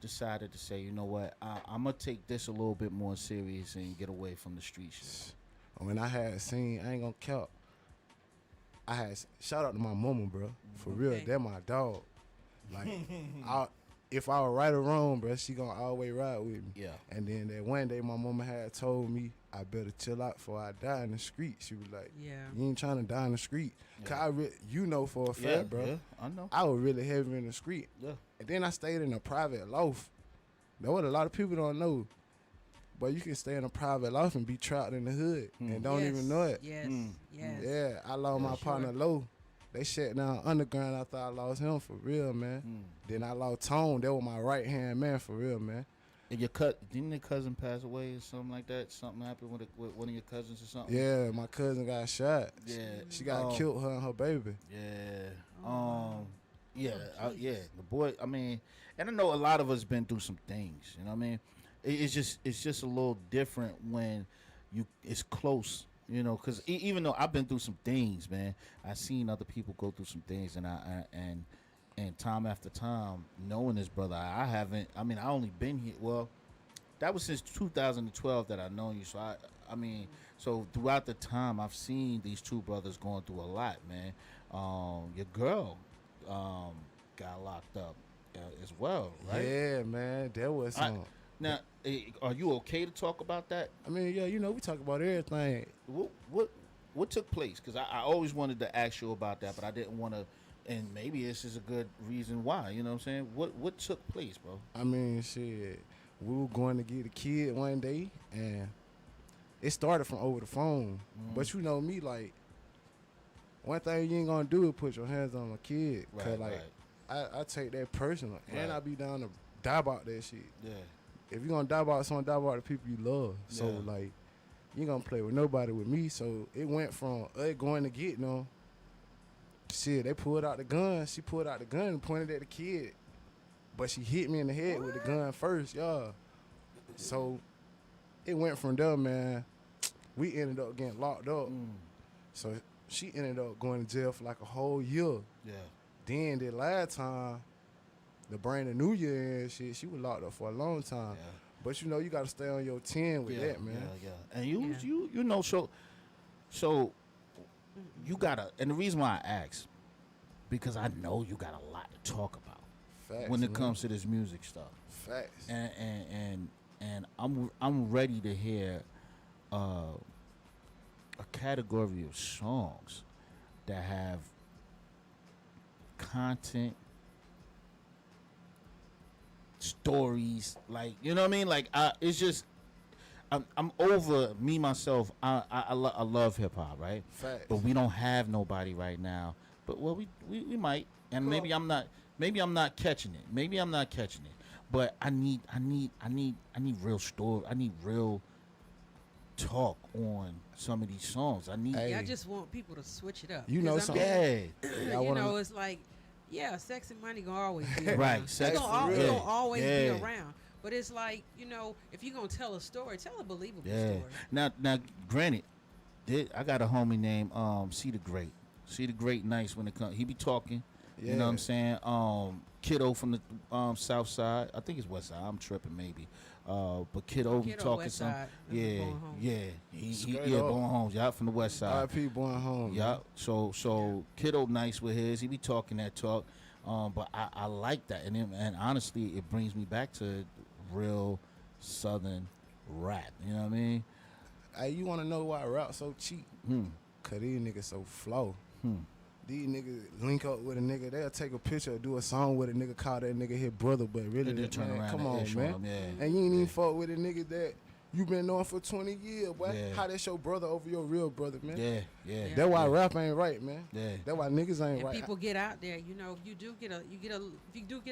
decided to say, you know what, I'm gonna take this a little bit more serious and get away from the street shit? When I had seen, I ain't gonna count. I had shout out to my mama, bro. For real, Okay. that my dog. Like, if I was right or wrong, bro, she gonna always ride with me. Yeah. And then that one day, my mama had told me I better chill out before I die in the street. She was like, Yeah. "You ain't trying to die in the street." Cause you know for a fact, Yeah, bro. yeah, I know. I was really heavy in the street. Yeah. And then I stayed in a private loft. That's what a lot of people don't know. But you can stay in a private loft and be trapped in the hood and don't Yes, even know it. Yes, Mm. yes. Yeah, I lost my sure. partner Low. They shut down underground after I lost him for real, man. Then I lost Tone. That was my right hand man for real, man. And didn't your cousin pass away or something like that? Something happened with one of your cousins or something? Yeah, my cousin got shot. Yeah. She got killed, her and her baby. Yeah. Oh, Yeah. Yeah. The boy. I mean, and I know a lot of us been through some things. You know what I mean? It's just a little different when it's close. You know, because even though I've been through some things, man, I've seen other people go through some things, and and time after time, knowing this brother, I haven't. I mean, I only been here. Well, that was since 2012 that I known you. So I mean, so throughout the time, I've seen these two brothers going through a lot, man. Your girl got locked up as well, right? Yeah, man. That was some. Now, are you okay to talk about that? I mean, yeah, you know, we talk about everything. What took place? Because I always wanted to ask you about that, but I didn't want to. And maybe this is a good reason why. You know what I'm saying? What took place, bro? I mean, shit. We were going to get a kid one day, and it started from over the phone. But you know me, like, one thing you ain't gonna do is put your hands on a kid. Cause like, I take that personal, and I be down to die about that shit. Yeah. If you gonna die about someone, die about the people you love. So Yeah. like, you ain't gonna play with nobody with me. So it went from us going to get them. Shit, they pulled out the gun. She pulled out the gun and pointed at the kid. But she hit me in the head with the gun first, y'all. So it went from there, man. We ended up getting locked up. So she ended up going to jail for like a whole year. Yeah. Then the last time, the brain of New Year and shit, she was locked up for a long time. Yeah. But you know, you got to stay on your 10 with that, man. Yeah. And you know, so you gotta, and the reason why I ask, because I know you got a lot to talk about Facts, when it man. comes to this music stuff. Facts. And I'm ready to hear a category of songs that have content, stories, like, you know what I mean? Like, it's just I'm over me myself. I love hip hop, right? Facts. But we don't have nobody right now. But well, we might, and maybe I'm not catching it. Maybe I'm not catching it. But I need real story. I need real talk on some of these songs. I need. Hey. Yeah, I just want people to switch it up. You know 'Cause something? Yeah. I you wanna- know, it's like, yeah, sex and money gonna always be around. Right, It's sex gonna, for it's real. gonna always Yeah. be around. But it's like, you know, if you're gonna tell a story, tell a believable Yeah. story. Now, granted, I got a homie named See the Great. See the Great nice when it comes. He be talking. You know what I'm saying? Kiddo from the South Side. I think it's West Side. I'm tripping maybe. But Kiddo be talking West some. Side. Yeah, Born Home. yeah. He Straight yeah, up. Born Homes. Y'all from the West Side. R.I.P. Born Home. Yeah. So Kiddo nice with his. He be talking that talk. But I like that, and honestly, it brings me back to real Southern rap. You know what I mean? Hey, you want to know why rap so cheap? Cause these niggas so flow. These niggas link up with a nigga. They'll take a picture or do a song with a nigga, call that nigga his brother, but really, They turn man, around come and on, ish man. on 'em, yeah. And you ain't even fuck with a nigga that you been knowing for 20 years, boy. Yeah. How that's your brother over your real brother, man? Yeah, yeah. That's why rap ain't right, man. Yeah. That's why niggas ain't And right. people get out there, you know, if you do get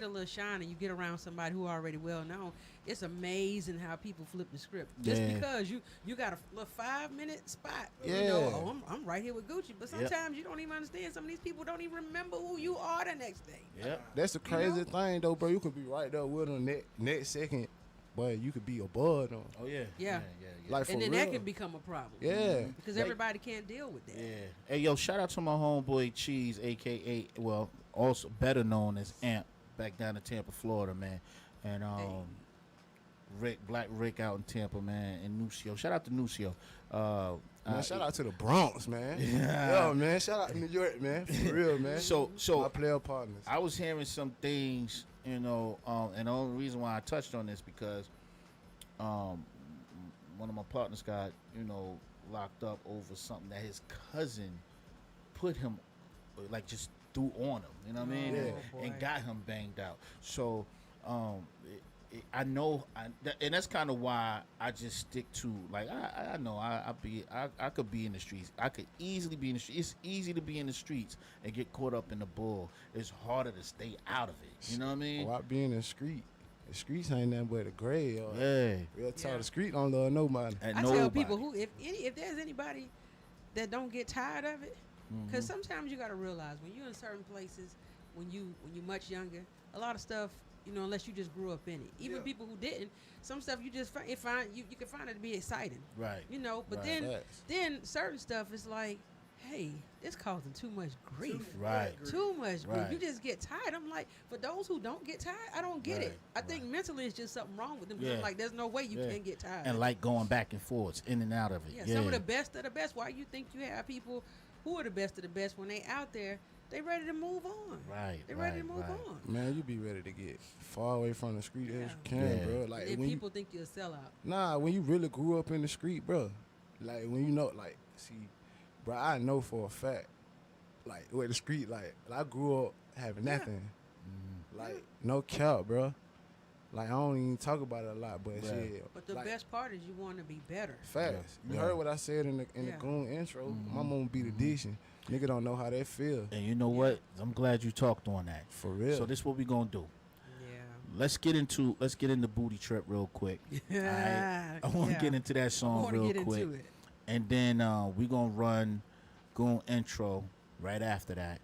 a little shine and you get around somebody who already well known, it's amazing how people flip the script. Just Yeah. because you got a little 5-minute spot. Yeah. You know, oh, I'm right here with Gucci. But sometimes you don't even understand. Some of these people don't even remember who you are the next day. Yep. That's the crazy thing, though, bro. You could be right there with them next second, but you could be above them. Oh yeah. Yeah. Like, for And then real. that can become a problem. Yeah. Because Like- everybody can't deal with that. Yeah. Hey, yo, shout out to my homeboy Cheese, a.k.a., well, also better known as Amp, back down in Tampa, Florida, man. And Black Rick out in Tampa, man, and Nucio. Shout out to Nucio. Man, shout out to the Bronx, man. Yeah. Yo, man, shout out to New York, man. For real, man. So my player partners. I was hearing some things, you know, and the only reason why I touched on this because one of my partners got, you know, locked up over something that his cousin put him, like, just threw on him, you know what I mean? Yeah. And got him banged out. So, I know, and that's kind of why I just stick to, like, I know I could be in the streets. I could easily be in the streets. It's easy to be in the streets and get caught up in the bull. It's harder to stay out of it. You know what I mean? Why being in the street? The streets ain't nothing but a grave. Yeah. Real talk, the street don't love nobody. And I nobody. tell people who if there's anybody that don't get tired of it, because sometimes you got to realize when you're in certain places, when you're much younger, a lot of stuff, you know, unless you just grew up in it. Even people who didn't, some stuff you just find you can find it to be exciting. Right. You know, but Right. then certain stuff is like, hey, it's causing too much grief. Right. Too much grief. Right. You just get tired. I'm like, for those who don't get tired, I don't get it. I think mentally it's just something wrong with them. 'Cause I'm Yeah. like, there's no way you Yeah. can get tired. And like going back and forth, in and out of it. Yeah, some of the best of the best. Why you think you have people who are the best of the best when they out there, they ready to move on. Right. They ready to move on. Man, you be ready to get far away from the street as you Yeah. can, Yeah. bro. Like If when people think you're a sellout. nah, when you really grew up in the street, bro. Like when you know, like, see, bro, I know for a fact, like with the street, like I grew up having nothing, like no cap, bro. Like I don't even talk about it a lot, but shit. But the like, best part is you want to be better. facts. You Yeah. heard what I said in the Yeah. goon intro. My mama be the dishing. Nigga don't know how that feel. And you know what? I'm glad you talked on that. For real. So this is what we gonna do. Yeah. Let's get into Booty Trip real quick. Yeah. I want to get into that I song want to real get quick, into it. and then we gonna run Goon intro right after that,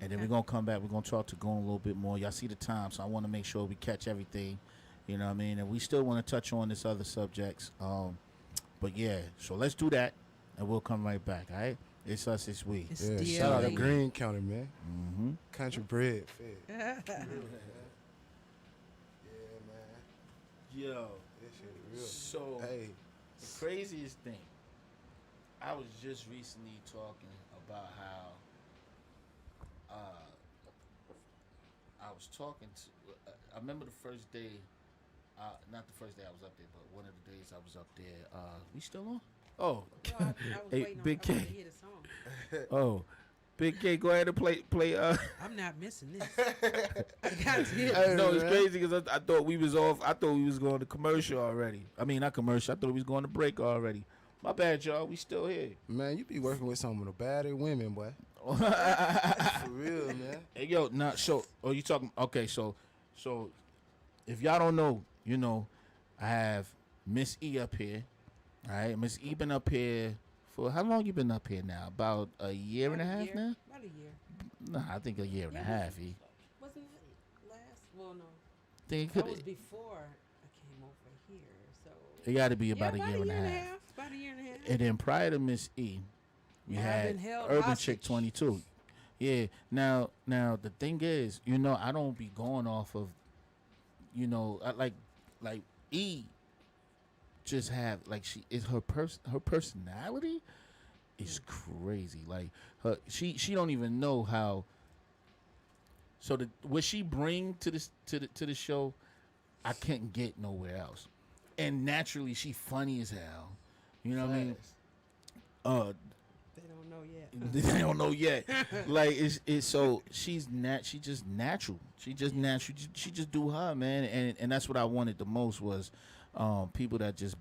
and then we're gonna come back. We're gonna talk to Goon a little bit more. Y'all see the time, so I want to make sure we catch everything. You know what I mean? And we still want to touch on this other subjects. But yeah, so let's do that, and we'll come right back. All right? It's us, it's we. It's Yeah, D.L.E. shout out to Green County, man. Mm-hmm. Country bread, fed. Yeah. Yeah, man. Yo, This shit real. so Hey, the craziest thing, I was just recently talking about how I was talking to. I remember the first day, not the first day I was up there, but one of the days I was up there. We still on? Oh, No, I was Hey, waiting Big I wanted K. to hear the song. oh, Big K, go ahead and play. I'm not missing this. I got to hear Hey, it. No, it's man. crazy because I thought we was off. I thought we was going to commercial already. I mean, not commercial. I thought we was going to break already. My bad, y'all. We still here. man, you be working with some of the baddest women, boy. For real, man. Hey, yo, not so. Oh, you talking? Okay, so if y'all don't know, you know, I have Miss E up here. All right, Miss E been up here for how long? You been up here now? About a year and a half now? About a year. Nah, I think a year and a half. E. Wasn't it last? Well, no. Think it That could. was before I came over here. So It got to be about yeah, a year and a half. About a year and a half. And then prior to Miss E, we I've had been held Urban hostage. Chick 22. Yeah. Now the thing is, I don't be going off of, like E. Just have like she is her personality is crazy. Like she don't even know how. So what she bring to the show, I couldn't get nowhere else. And naturally, she funny as hell. You know what I mean? They don't know yet. They don't know yet. Like it's so she just natural. She just natural. She just do her, man. And that's what I wanted the most was people that just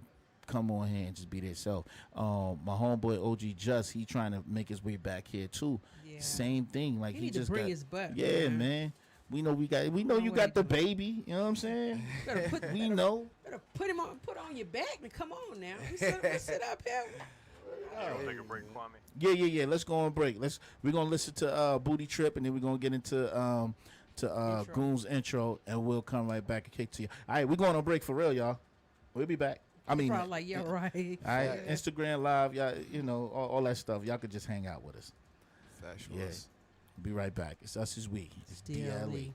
come on here and just be themselves. My homeboy OG Just, he trying to make his way back here too. Yeah. Same thing. Like He he need to just bring got, his butt, yeah, man. We know you got the baby. You know what I'm saying? We know. Better put on your back and come on now. We sit up here. Take a break, Kwame. Yeah. Let's go on break. We're gonna listen to Booty Trip, and then we're gonna get into Goon's intro, and we'll come right back and kick to you. All right, we're going on break for real, y'all. We'll be back. I mean, Probably like, yeah, right. all right, Instagram Live, y'all, all that stuff. Y'all could just hang out with us. Factual. Yeah. Be right back. It's us as we. It's D.L.E.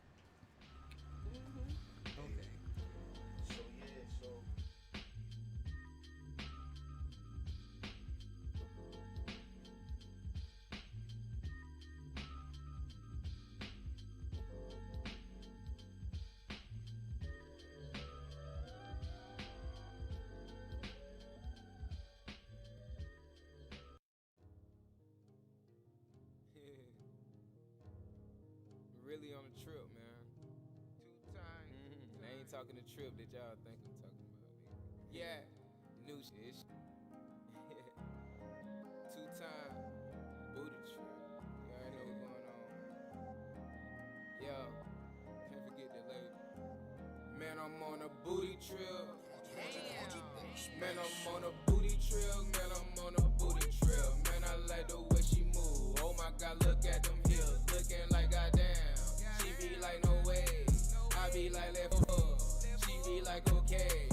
Really on a trip, man. 2 times. And I ain't talking the trip that y'all think I'm talking about. Yeah, new shit. 2-time booty trip. You already know what's going on. Yo, can't forget that lady. Man, I'm on a booty trip. Man, I'm on a booty trip. Man, I'm on a booty trip. Man, I like the way she move. Oh my God, look at them heels. Looking like goddamn. She be like, no way. I be like, let fuck. She be like, okay.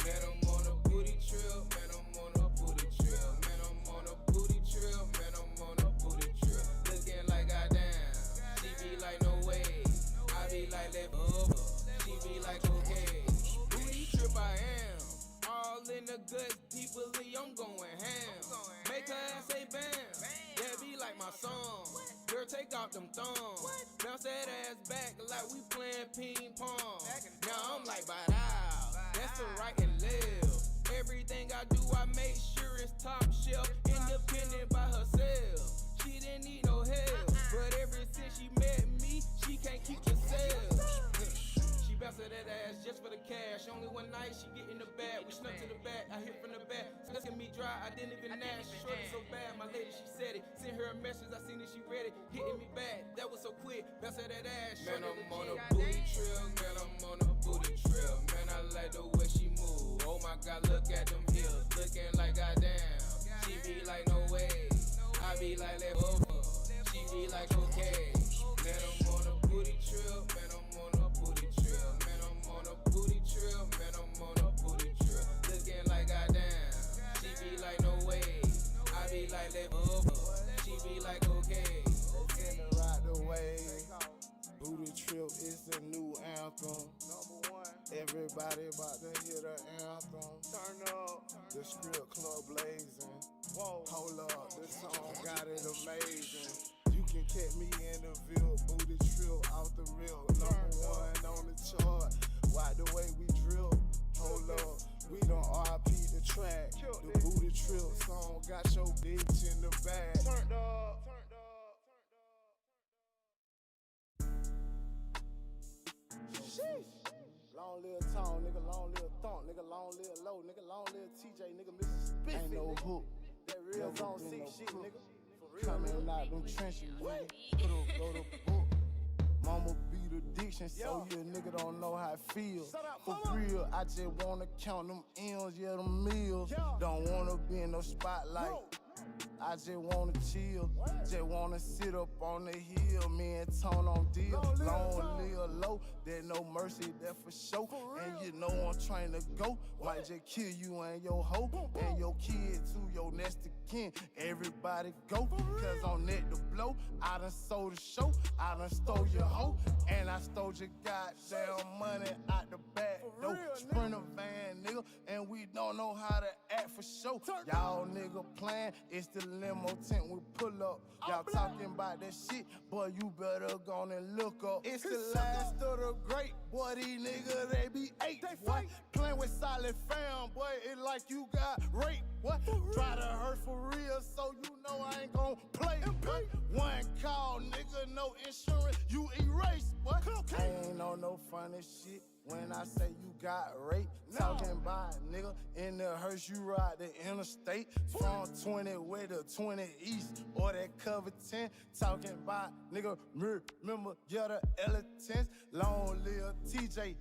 Man, I'm on a booty trip. Man, I'm on a booty trip. Man, I'm on a booty trip. Man, I'm on a booty trip. Looking like goddamn. She be like, no way. I be like, let fuck. She be like, okay. Booty trip I am. All in the good people, I'm going ham. Make her ass say bam. That be like my song. Girl, take off them thumbs. Bounce that ass back like we playing ping pong. Now I'm like, but that's the right and left. Everything I do, I make sure it's top shelf. Independent by herself. She didn't need no help. But ever since she met me, she can't keep herself. She bouncing that ass just for the cash. Only one night she get in the bag. We snuck to the back, I hit from the back. So let's get me dry, I didn't even ask. Shorty so bad, my lady, she said it. Sent her a message, I seen that she read it. Hitting me back, that was so quick. Bouncing that ass. Man, I'm on a booty trail. Man, I'm on a booty trail. Man, I like the way she move. Oh my God, look at them heels. Looking like goddamn. She be like, no way. I be like, let over. She be like, okay. Man, I'm on a booty trail. Man, I'm on a booty trail. Man, I'm on a booty trail. Man, I'm on a booty trail. Looking like goddamn. She be like, no way. I be like, let over. She be like, okay. In the right the way. Booty trip is the new anthem. Everybody about to hear the anthem. Turn up. The script club blazing. Whoa. Hold up. This song got it amazing. You can catch me in the field. Booty trip off the reel. #1 on the chart. Why the way we drill? Hold up. We don't RIP the track. The booty trip song got your bitch in the bag. Turned up. Long live Tone, nigga, long live Thump, nigga, long live Low, nigga, long live TJ, nigga, Mississippi. Ain't no hook. That real zone 6 shit, nigga. For real. Coming out them trenches, nigga. Put up, go to book. Mama beat addiction, so you a nigga don't know how it feels. For real, I just wanna count them M's, yeah, them meals. Don't wanna be in no spotlight. I just wanna chill, just wanna sit up on the hill. Me and Tone on deal, long live Low. know there's no mercy there for sure. And you know I'm trying to go. Might just kill you and your hoe and your kid to your next of kin. Everybody go, cause I'm net to blow. I done sold the show, I done stole your hoe, and I stole your goddamn money out the back door. Sprinter van, nigga, and we don't know how to act for sure. Y'all nigga playing, it's the limo tent we pull up. Y'all talking about that shit, boy, you better go and look up. It's the last of the great, boy, these niggas, they be eight, boy. Playing with solid fam, boy, it like you got raped, what? Try to hurt for real, so you know I ain't gon' play, boy. One call, nigga, no insurance, you erase, boy. I ain't on no funny shit. When I say you got raped, talking about nigga in the hearse, you ride the interstate from 20 way to 20 east or that cover 10. Talking about nigga, remember, yeah, the L.E. long live TJ.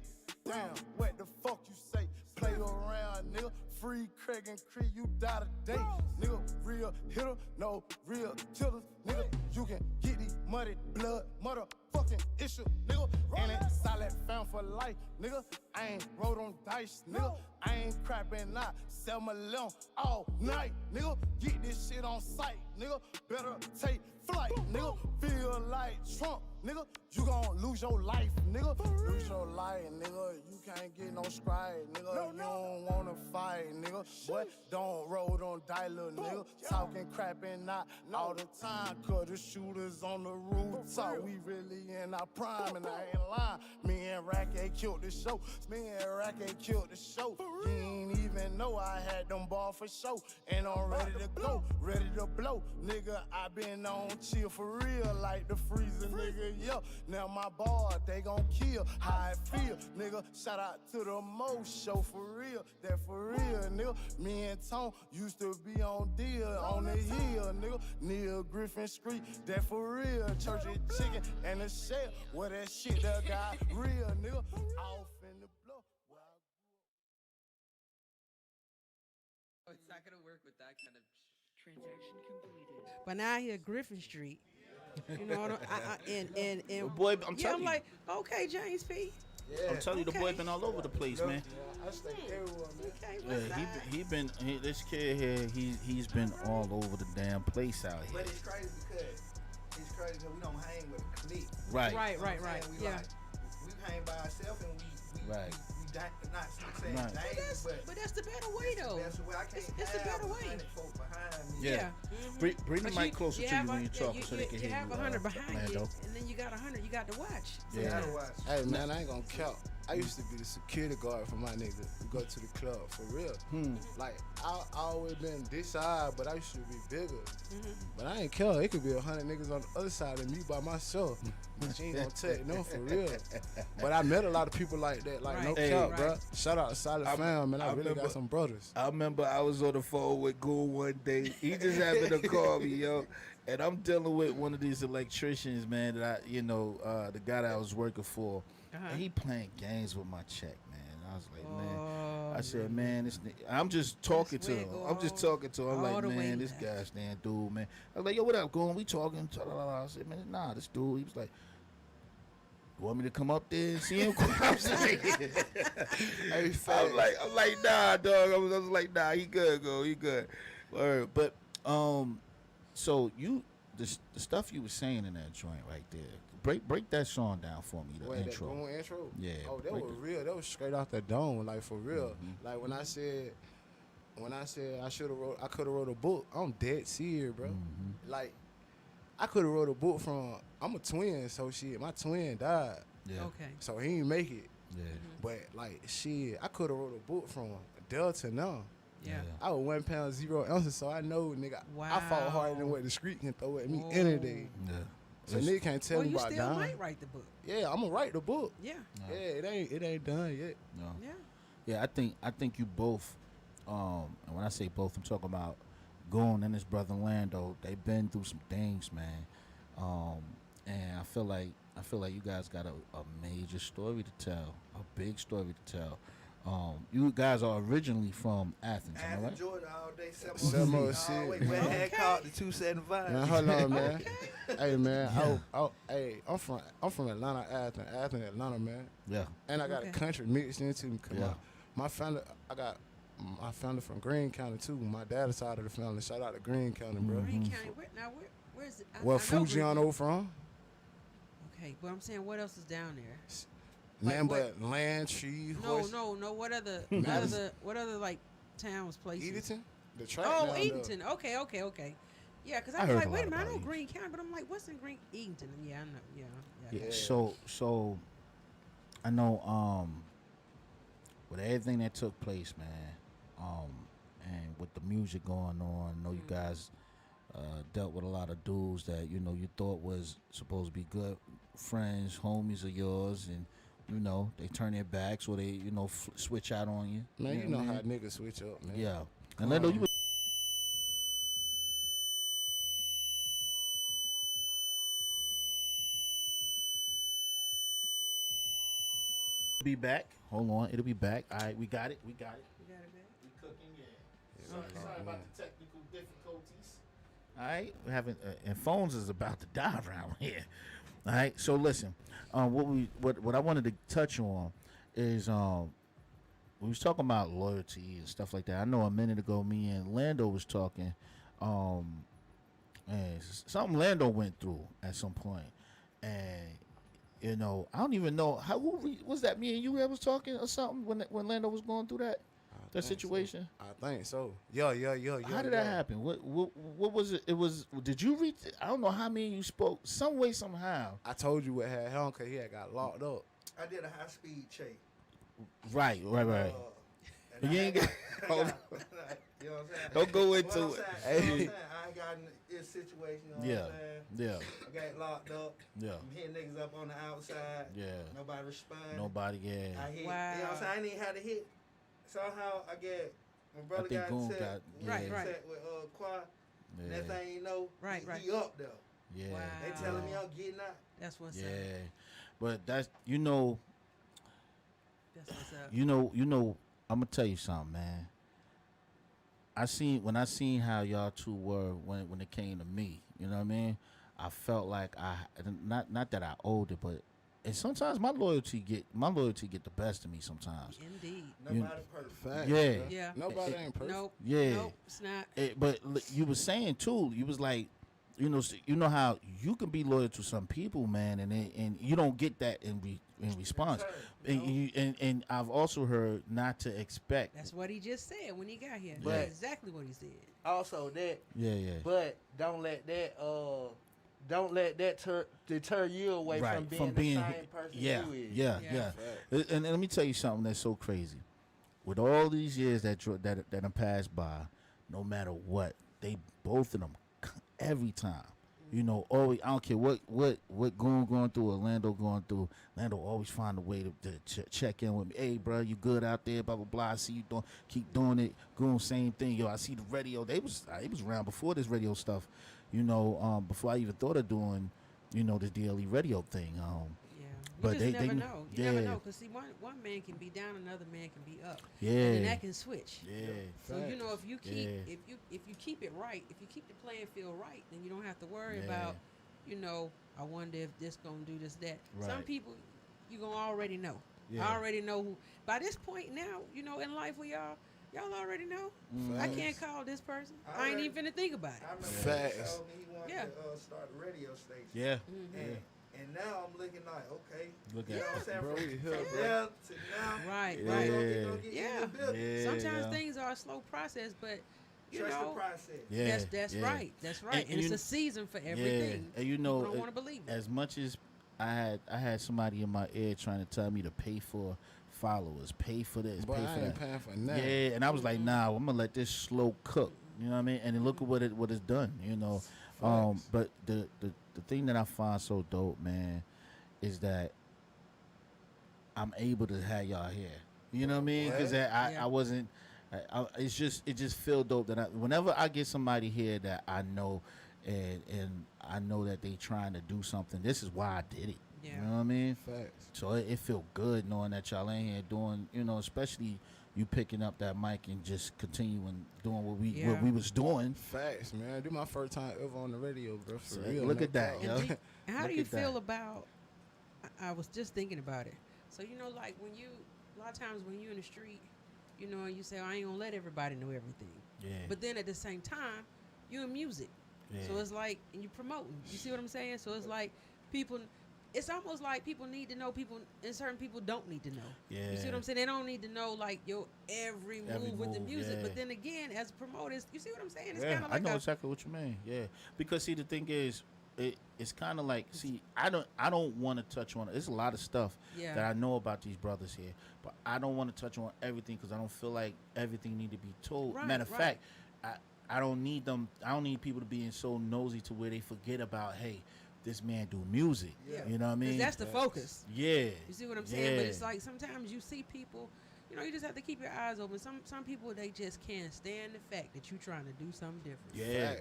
Damn, what the fuck you say? Play around, nigga. Free Craig and Cree, you die today. Nigga, real hitter, no real killers. Nigga, you can get these muddy blood, motherfucking issue, nigga. And it's solid found for life, nigga. I ain't rolled on dice, nigga. I ain't crapping out, sell my limb all night, nigga. Get this shit on sight, nigga. Better take flight, nigga. Feel like Trump, nigga. You gon' lose your life, nigga. Lose your life, nigga. You can't get no stride, nigga. You don't wanna fight, nigga. But don't roll on dialer, nigga. Talking crapping out all the time, cause the shooters on the rooftop. We really in our prime, and I ain't lying. Me and Racket killed the show. Me and Racket killed the show. You ain't even know I had them ball for show. And I'm ready to go, ready to blow. Nigga, I been on chill for real, like the freezer, nigga, yeah. Now my ball, they gon' kill how I feel, nigga. Shout out to the Mo show for real, that for real, nigga. Me and Tom used to be on deal on the hill, nigga. Neil Griffin Street, that for real. Church and chicken and the shell, where that shit that got real, nigga. Off in the blow. Oh, it's not gonna work with that kind of. Transaction completed. But now I hear Griffin Street. You know what and Boy, I'm yeah, telling I'm you. like, okay, James P. Yeah. I'm telling you, the boy been all over the place, man. I stay everywhere, man. Okay, Yeah, this kid here, he's been all over the damn place out here. But it's crazy because we don't hang with a clique. Right. Right. You know what I'm saying? We Yeah. like, we hang by ourselves and we Right. not saying Right. names, But that's the better way though. that's the way I can't It's the have better way. 100 folk behind me. Yeah. Mhm. Bring the But mic closer to you have when a- you talk so they can hear you. You have 100 behind you, Lando. and then you got 100 you got to watch. Yeah. Gotta watch. Hey man, I ain't gonna count. I used to be the security guard for my nigga. We go to the club for real. Like I always been this side, but I used to be bigger. But I ain't care. It could be 100 niggas on the other side of me by myself. But you ain't gonna take no for real. But I met a lot of people like that. Like no Right. cap, Right. bro. Shout out to Solid Fam, man. I really remember- got some brothers. I remember I was on the phone with Gould one day. He just happened to call me, yo. And I'm dealing with one of these electricians, man, that the guy that I was working for. And he playing games with my check, man. I was like, man. I said, man, I'm just talking to him. I'm just talking to him. I'm all like, the way man, this left. guy's damn dude, man. I was like, yo, what up, Gould? We talking. I said, man, nah, this dude. He was like, you want me to come up there and see him? I was like, nah, dog. I was like, nah, he good, go, he good. Word. But so the stuff you were saying in that joint right there, break that song down for me. The Wait, intro. that going intro? Yeah. Oh, that break was it. real. That was straight out the dome, like for real. Like when I said I could have wrote a book. I'm dead serious, bro. Like I could have wrote a book from. I'm a twin, so shit. My twin died, Yeah. Okay. so he didn't make it. Yeah. But like shit, I could have wrote a book from Delta now. Yeah. I was 1 pound 0 ounces, so I know, nigga. I fought harder than what the street can throw at me any day. Yeah. So nigga can't tell Well, me you about still dying. might write the book. Yeah, I'm gonna write the book. Yeah. No. Yeah, it ain't done yet. No. Yeah. Yeah, I think you both, and when I say both, I'm talking about Goon and his brother Lando. They've been through some things, man. And I feel like you guys got a major story to tell, a big story to tell. You guys are originally from Athens, am I Athens, right? Georgia, all day, 7 7 6. shit. Wait, where had called the 275. Man, hold on, man. Hey, man. Yeah. Hey, I'm from Atlanta, Athens, Atlanta, man. Yeah. And I got a country mixed into me. Come Yeah. on. My family, I got my family from Greene County too. My dad's side of the family. Shout out to Greene County, bro. Green County. Where's it? Where I know Green- Fujiano from? Okay, but I'm saying, what else is down there? Nothing what- but land, trees, horse. No. What other like towns, places? Edenton? The track Oh, down there. Edenton. Okay. Yeah, because I I was heard like, a wait a lot minute, I about know Edenton. Green County, but I'm like, what's in Green Edenton? Yeah, I know. Yeah. Yeah. So I know with everything that took place, man, and with the music going on, I know you guys dealt with a lot of dudes that you thought was supposed to be good friends, homies of yours, and they turn their backs or they switch out on you. Man, you know what I how mean? niggas switch up, man. Yeah. And Lando, you was be back. Hold on, it'll be back. All right, we got it. You got it, man. We cooking, yeah. Okay. Sorry about the technical difficulties. All right, we're having and phones is about to die around here. All right, so listen, what I wanted to touch on is we was talking about loyalty and stuff like that. I know a minute ago, me and Lando was talking, and something Lando went through at some point, and I don't even know was that me and you that was talking or something when Lando was going through that situation. So. I think so. Yeah. How did that happen? What was it? It was. Did you reach? I don't know how many you spoke. Some way, somehow. I told you what had happened because he had got locked up. I did a high speed chase. Right. And You ain't you got. know what I'm saying? Don't go What into I'm it. saying, you know what I'm saying? I ain't got in this situation, you know Yeah. what I'm saying? Yeah. I got locked up. Yeah. I'm hitting niggas up on the outside. Yeah. Nobody responded. Nobody. Yeah. I hit, Wow. you know what I'm saying? I didn't even have to hit. Somehow I get, my brother think got Goon set, got- Right, right. set with Quad. And that Yeah. thing, Right. he up there. Yeah. Wow. They telling me I'm getting out. That's what's up. Yeah. But that's That's what's up. I'm gonna tell you something, man. When I seen how y'all two were when it came to me, you know what I mean? I felt like not that I owed it, but and sometimes my loyalty get the best of me sometimes. Indeed. Nobody perfect. Facts, Yeah. bro. Yeah. Nobody ain't perfect. Nope. Yeah. Nope. It's not. But you was saying too, you was like, you know how you can be loyal to some people, man, and you don't get that in response. And I've also heard not to expect. That's what he just said when he got here. But- That's exactly what he said. Also that, Yeah. but don't let that deter you away Right, from being the same person yeah, you is. yeah. And let me tell you something that's so crazy. With all these years that have passed by, no matter what, they both of them every time. Always. I don't care what Goon going through or Lando going through. Lando always find a way to check in with me. Hey, bro, you good out there? Blah blah blah. I see you keep doing it. Goon, same thing. Yo, I see the radio. They was around before this radio stuff. Before I even thought of doing, this D.L.E. radio thing. You But just they never know. You yeah. never know, because see, one man can be down, another man can be up. Yeah. And then that can switch. Yeah. So if you keep Yeah. if you keep it right, if you keep the playing field right, then you don't have to worry Yeah. about, I wonder if this gonna do this, that. Some Right. people you gonna already know. Yeah. I already know who. By this point now, in life with y'all already know. I can't call this person. I ain't even finna think about it. I remember Facts. he told me he wanted Yeah. to start a radio station. Yeah. And now I'm looking like, okay. Look You at know what I'm saying? Bro, we here, From bro. there to now. Right, Yeah. right. Get Yeah. in the building. Sometimes Yeah. things are a slow process, but Trust the process. Yeah. that's yeah. right. That's right. And And, it's you- a season for everything. And People don't want to believe it. as much as I had somebody in my ear trying to tell me to pay for followers, pay for this, Boy, pay I for ain't that. paying for nothing. Yeah, and I was like, nah, I'm gonna let this slow cook. You know what I mean? And then look at what it's done. But the thing that I find so dope, man, is that I'm able to have y'all here. You know what I mean? Because I wasn't. It just feel dope that whenever I get somebody here that I know, and I know that they trying to do something. This is why I did it. Yeah. You know what I mean? Facts. So it feel good knowing that y'all ain't here doing, especially you picking up that mic and just continuing doing what we was doing. Facts, man. This my first time ever on the radio, bro. For So, real. look no at that, doubt. yo. And how Look do you at that. feel about? I was just thinking about it. So like when you, a lot of times when you in the street, and you say, I ain't gonna let everybody know everything. Yeah. But then at the same time, you in music. Yeah. So it's like, and you promoting. You see what I'm saying? So it's like people. It's almost like people need to know people, and certain people don't need to know. Yeah. You see what I'm saying? They don't need to know like your every move with the music. yeah. But then again, as promoters, you see what I'm saying? It's Yeah, kind of like I know exactly what you mean. Yeah, because see, the thing is, it's kind of like, see, I don't want to touch on it. There's a lot of stuff that I know about these brothers here, but I don't want to touch on everything because I don't feel like everything need to be told. Right, Matter of right. fact, I don't need them. I don't need people to be so nosy to where they forget about, hey, this man do music. Yeah. You know what I mean? 'Cause that's the focus. Yeah. You see what I'm saying? But Yeah. it's like sometimes you see people, you just have to keep your eyes open. Some people, they just can't stand the fact that you're trying to do something different. Yeah.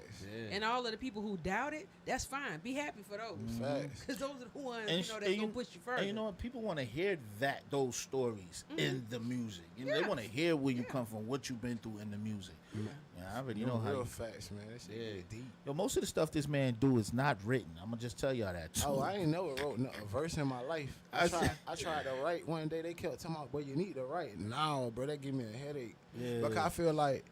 And all of the people who doubt it, that's fine. Be happy for those. Facts. Because those are the ones, And that's going to push you further. And you know what? People want to hear those stories in the music. They want to hear where you come from, what you've been through in the music. Yeah, I already know how. Real You, facts, man. That shit really deep. yo, most of the stuff this man do is not written. I'm gonna just tell y'all that too. Oh, I ain't never wrote a verse in my life. I tried to write one day. They kept telling me, "Boy, you need to write." No, bro, that give me a headache. Yeah. Because I feel like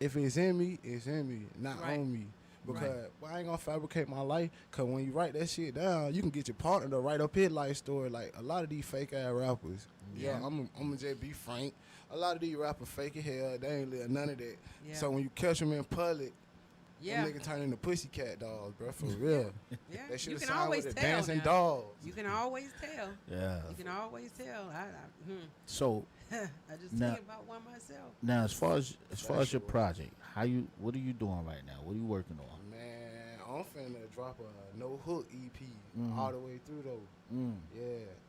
if it's in me, it's in me, not Right. on me. Because I ain't gonna fabricate my life. Cause when you write that shit down, you can get your partner to write up his life story. Like a lot of these fake ass rappers. Yeah, I'm gonna just be frank. A lot of these rappers fake as hell. They ain't live none of that. Yeah. So when you catch them in public, Yeah. them niggas turn into pussycat dolls, bro. For real. Yeah. They should You have can signed always with the tell dancing now. dolls. You can always tell. Yeah. You can always tell. So I just Now- think about one myself. now, as far as your project, what are you doing right now? What are you working on? Man, I'm finna drop a no hook EP Mhm. all the way through though. Mm. Yeah,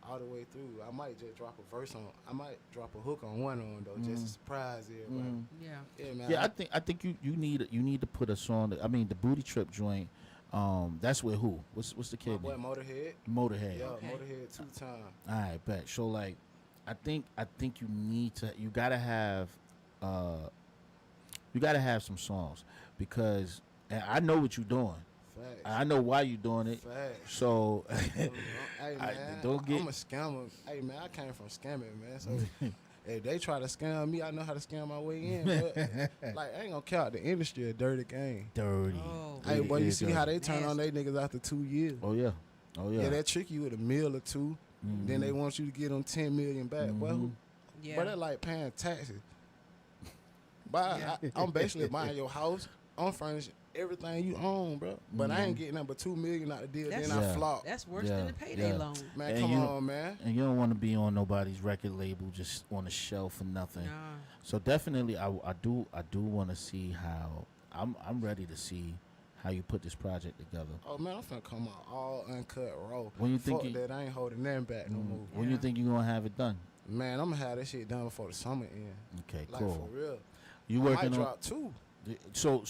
all the way through. I might just drop a verse on. I might drop a hook on one on though, just to surprise everybody. Mhm. Yeah. Yeah, man. Yeah, I think you need to put a song. I mean, the Booty Trip joint. That's with who? What's the My kid boy name? Motorhead. Motorhead. Yeah, Okay. Motorhead 2 times. All right, bet. So like, I think you gotta have some songs because and I know what you're doing. Facts. I know why you're doing it. Facts. So Hey man, don't get. I'm a scammer. Hey man, I came from scamming, man. So if they try to scam me, I know how to scam my way in. But, like I ain't gonna count the industry a dirty game. Dirty. Oh. Hey, It boy, you is see how dirty. they turn on they niggas after 2 years? Oh yeah. Oh yeah. Yeah, they trick you with a meal or two. Then they want you to get them 10 million back. Boy, Yeah. but they like paying taxes. But I'm basically buying your house. I'm furnishing everything you own, bro. But I ain't getting nothing but 2 million out the deal. That's- Then I Yeah. flop. That's worse Yeah, than the payday yeah. loan. Man, And come you- on, man. And you don't want to be on nobody's record label, just on the shelf or nothing. Nah. So definitely, I do want to see how I'm ready to see how you put this project together. Oh man, I'm finna come out all uncut raw. When you think Fuck you- that, I ain't holding nothing back no more. When you Yeah. think you're gonna have it done? Man, I'm gonna have that shit done before the summer end. Okay, Like cool. for real. You I working might on? drop 2. So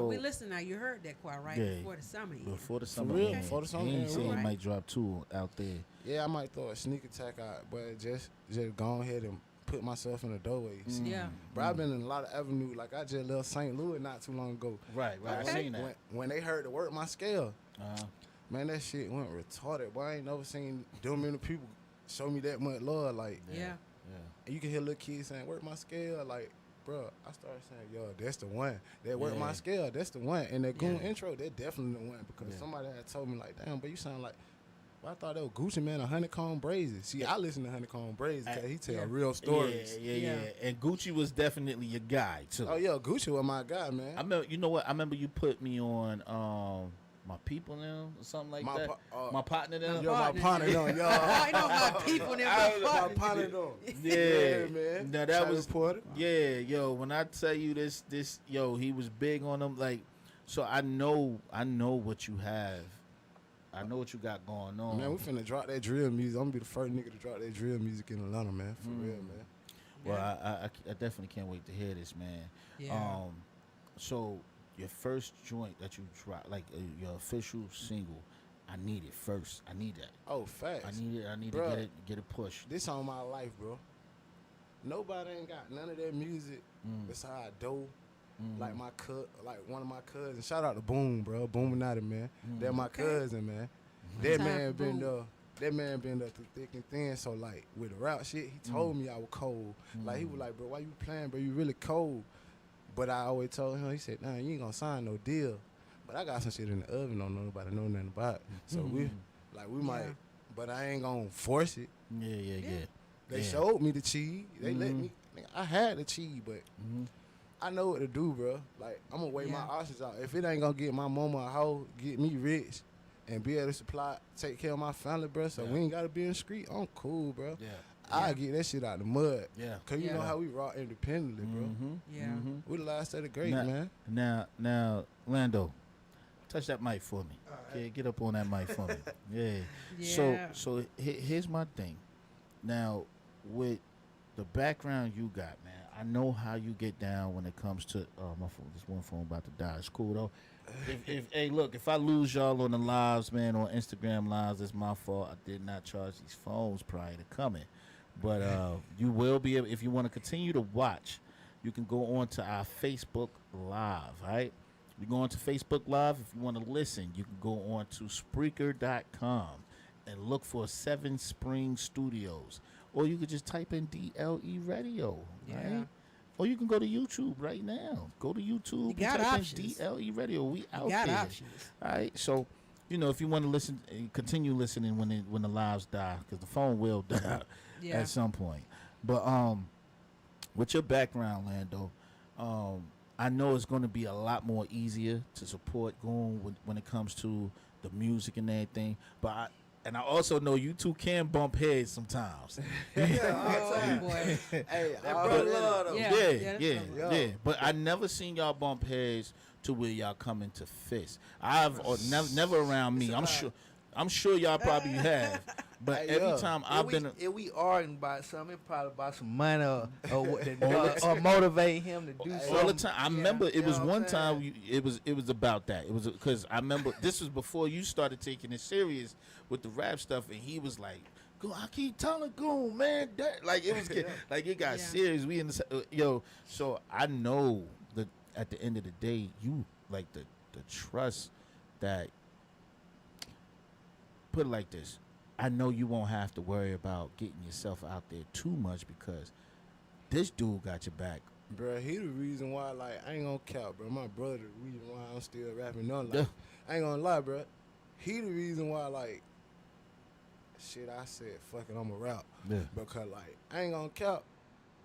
we listen now. You heard that quite right Yeah. before the summer. end. before the summer. real, end. before the summer He ain't end, say he right. might drop 2 out there. Yeah, I might throw a sneak attack out, but just go ahead and put myself in the doorway. See, Yeah. Bro, I've been in a lot of avenues. Like I just left St. Louis not too long ago. Right. I Okay. seen that. When they heard to work my scale, Uh-huh. man, that shit went retarded. Boy, I ain't never seen them many people show me that much love. Like, Yeah. and you can hear little kids saying, "Work my scale." Like, bro, I started saying, "Yo, that's the one. That work my Yeah. scale. That's the one." And that goon Yeah. intro, that definitely the one because Yeah. somebody had told me like, "Damn, but you sound like." Well, I thought that was Gucci Man, a Honeycomb Brazy. See, I listen to Honeycomb Brazy because he tell Yeah. real stories. Yeah. Yeah. And Gucci was definitely your guy too. Oh yeah, Gucci was my guy, man. I remember. You know what? I remember you put me on my people now or something like My that. my partner now. Yo, my partner, yo. I know my people. Them My partner, though. Yeah, man. No, that Child was Porter. Yeah, yo. When I tell you this, yo, he was big on them. Like, so I know what you have. I know what you got going on. Man, we finna drop that drill music. I'm gonna be the first nigga to drop that drill music in Atlanta, man. For real, man. Well, I definitely can't wait to hear this, man. Yeah. So your first joint that you dropped, like your official single, I need it first. I need that. Oh, facts. I need it. I need Bruh, to get it pushed. This on my life, bro. Nobody ain't got none of that music besides Doe. Like like one of my cousins. Shout out to Boom, bro. Boominati, man. They're my cousin, man. That Time man for been Boom. there. That man been there through thick and thin. So like with the rap shit, he told me I was cold. Like he was like, bro, why you playing, bro? You really cold. But I always told him, he said, nah, you ain't gonna sign no deal. But I got some shit in the oven, don't nobody know nothing about it. So we might, but I ain't gonna force it. Yeah. They showed me the cheese. They let me. I had the cheese, but I know what to do, bro. Like I'm gonna weigh my options out. If it ain't gonna get my mama a hoe, get me rich, and be able to supply, take care of my family, bro. So we ain't gotta be in the street. I'm cool, bro. Yeah. I get that shit out the mud. Yeah. Cause you know how we rock independently, bro. Yeah. We the last of the great, man. Now, Lando, touch that mic for me. Get up on that mic for me. Yeah. So here's my thing. Now, with the background you got, man, I know how you get down when it comes to my phone. This one phone about to die. It's cool though. Hey, look, if I lose y'all on the lives, man, on Instagram lives, it's my fault. I did not charge these phones prior to coming. But you will be able, if you want to continue to watch, you can go on to our Facebook Live, right? You go on to Facebook Live. If you want to listen, you can go on to Spreaker.com and look for 7 Spring Studios. Or you could just type in D.L.E. Radio, right? Or you can go to YouTube right now. Go to YouTube You got and type options. in D.L.E. Radio. We out got there. options. All right, so if you want to listen, continue listening when the lives die, because the phone will die at some point. But with your background, Lando, I know it's going to be a lot more easier to support going when it comes to the music and everything. But I also know you two can bump heads sometimes. Oh boy. Hey, that bro love them. Yeah. But I never seen y'all bump heads to where y'all come into fists. Never around me. I'm sure y'all probably have. But every time I've been, if we arguing about something, it probably about some money or motivate him to do something. All the time. I remember it was one time. It was about that. It was because I remember this was before you started taking it serious with the rap stuff, and he was like, "Go, I keep telling Goon, man, that like it was like it got serious. We in the So I know that at the end of the day, you like the trust that. Put it like this. I know you won't have to worry about getting yourself out there too much because this dude got your back. Bro, he the reason why, like, I ain't gonna cap, bro. My brother the reason why I'm still rapping on. Like, I ain't gonna lie, bro. He the reason why, like, shit, I said, fuck it, I'ma rap. Yeah. Because, like, I ain't gonna cap.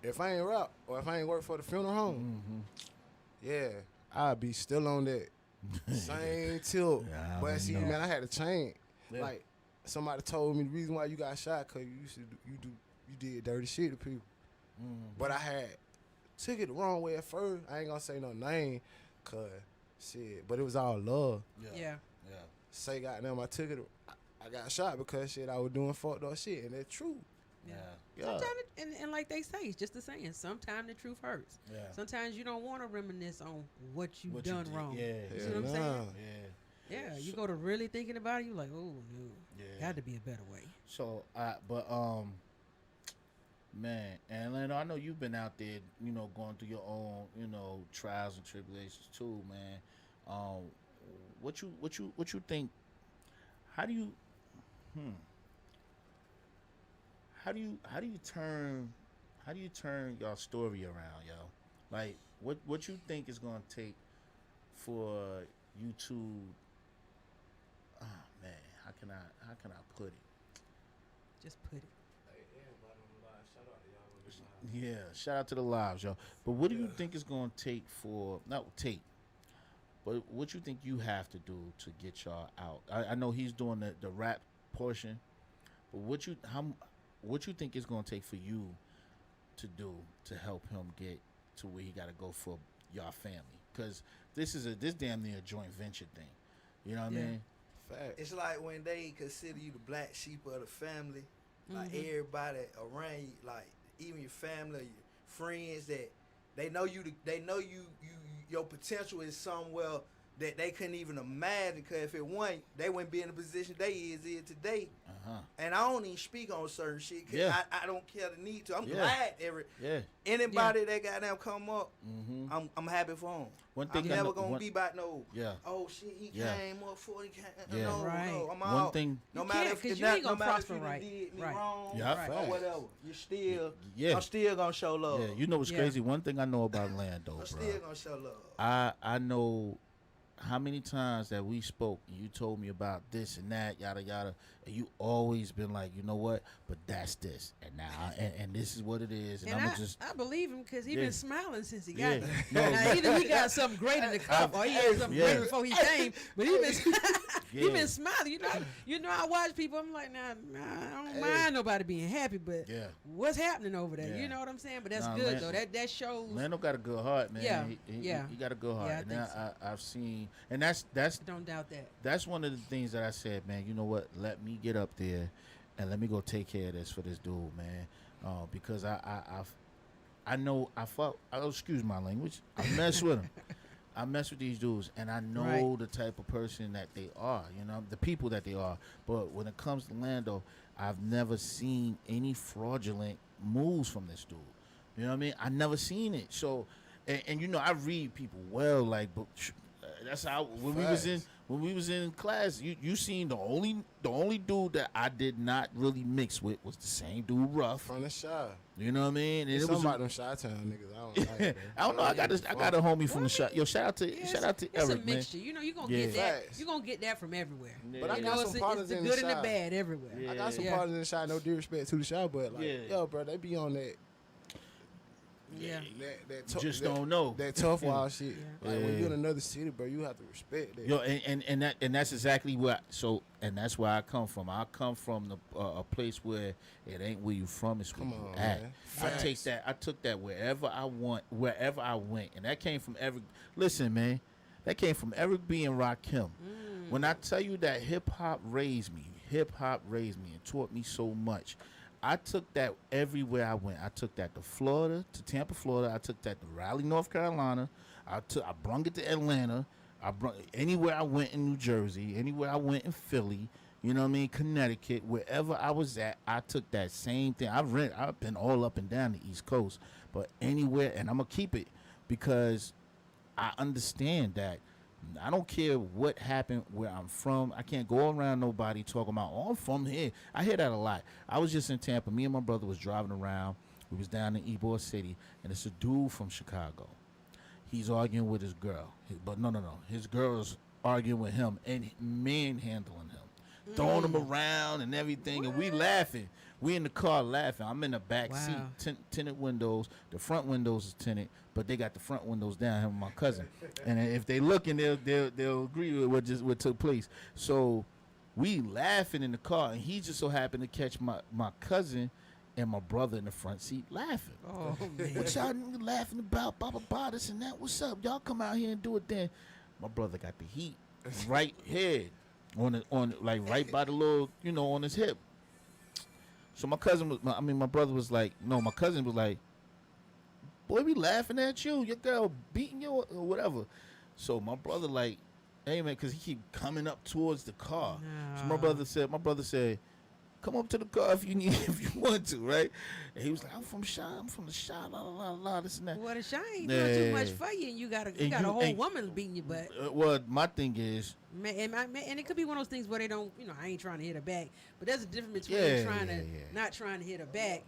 If I ain't rap or if I ain't work for the funeral home, I'll be still on that same tilt. Yeah, but see, man, I had to change. Yeah. Like, somebody told me the reason why you got shot because you did dirty shit to people. But I took it the wrong way at first. I ain't gonna say no name, cause shit. But it was all love. Yeah. Say goddamn, I took it. I got shot because shit I was doing fucked up shit, and that's true. Sometimes, and like they say, it's just the saying. Sometimes the truth hurts. Yeah. Sometimes you don't want to reminisce on what you done wrong. Yeah. You see what I'm saying? Yeah. Yeah, you go to really thinking about it, you like, oh no, got to be a better way. So, man, and Lando, I know you've been out there, going through your own, trials and tribulations too, man. What you think? How do you turn your story around, yo? Like, what you think is gonna take for you to? Oh man, how can I put it? Just put it. Yeah, shout out to the lives, yo. But what do you think is gonna take but what you think you have to do to get y'all out? I know he's doing the rap portion, but what you think is gonna take for you to do to help him get to where he gotta go for y'all family? Because this damn near a joint venture thing. You know what I mean? Fact. It's like when they consider you the black sheep of the family, like everybody around you, like even your family, your friends, that they know you. Your potential is somewhere that they couldn't even imagine. Cause if it wasn't, they wouldn't be in the position they is today. And I don't even speak on certain shit. Cause I don't care the need to. I'm glad anybody that got them come up. I'm happy for them. One thing I'm never gonna be about no. Oh shit, he came up for he came. No, no, I'm out. One thing. No matter if you ain't gonna prosper you right. did me Right. wrong Yeah, or whatever, you still. Yeah. I'm still gonna show love. Yeah, you know what's crazy? One thing I know about Lando, I'm bro. still gonna show love. I know how many times that we spoke and you told me about this and that, yada yada, and you always been like, you know what? But that's this, and now and this is what it is, and I'm just. I believe him because he Yeah. been smiling since he got Yeah. there. No, Now, either he got something great in the cup or he had something great before he came. But he been he been smiling. You know, I watch people. I'm like, nah, I don't mind nobody being happy, but what's happening over there? You know what I'm saying? But that's good though. That shows. Lando got a good heart, man. Yeah. He got a good heart, Yeah, I and think I've seen, and that's don't doubt that. That's one of the things that I said, man. You know what? Let me get up there, and let me go take care of this for this dude, man. Because I know I fuck. Excuse my language. I mess with him. I mess with these dudes, and I know the type of person that they are. You know, the people that they are. But when it comes to Lando, I've never seen any fraudulent moves from this dude. You know what I mean? I never seen it. So, and you know, I read people well, like, but. That's how when we was in class, you seen the only dude that I did not really mix with was the same dude Ruff from the Shy. You know what I mean? And it was about them Chi-Town niggas. I don't like I don't know. I got a homie from the Shy. Yo, shout out to it's Eric, a man. mixture. You know, you gonna get that. You gonna get that from everywhere. But I got some partners in the Shy. It's the good and the bad everywhere. I got some partners in the Shy. No disrespect to the Shy, but like, yo, bro, they be on that. Yeah, Just don't know that tough wild shit. Like when you in another city, bro, you have to respect that. Yo, and that's exactly what. And that's where I come from. I come from a place where it ain't where you from, it's where you at. Man. I took that wherever I went, and that came from Eric. Listen, man, that came from Eric B and Rakim. When I tell you that hip hop raised me and taught me so much. I took that everywhere I went. I took that to Florida, to Tampa, Florida. I took that to Raleigh, North Carolina. I brung it to Atlanta. Anywhere I went in New Jersey, anywhere I went in Philly, you know what I mean, Connecticut, wherever I was at, I took that same thing. I've been all up and down the East Coast, but anywhere, and I'm gonna keep it because I understand that. I don't care what happened where I'm from. I can't go around nobody talking about, oh, I'm from here. I hear that a lot. I was just in Tampa. Me and my brother was driving around. We was down in Ybor City, and it's a dude from Chicago. He's arguing with his girl. But no. His girl's arguing with him and manhandling him, throwing him around and everything, and we laughing. We in the car laughing. I'm in the back seat, tinted windows. The front windows is tinted, but they got the front windows down. Him and my cousin, and if they looking, they'll agree with what took place. So we laughing in the car, and he just so happened to catch my cousin and my brother in the front seat laughing. Oh man, what y'all laughing about? Blah, this and that. What's up? Y'all come out here and do it then. My brother got the heat right here on right by the little, on his hip. So my cousin my brother was like, no, my cousin was like, boy, we laughing at you. Your girl beating you or whatever. So my brother like, hey man, because he keep coming up towards the car. No. So my brother said, come up to the car if you want to, right? And he was like, I'm from the Shy, la, this and that. Well, the Shy ain't doing too much for you, and you got a whole woman beating your butt. Well, my thing is, and it could be one of those things where they don't, I ain't trying to hit her back, but there's a difference between not trying to hit her back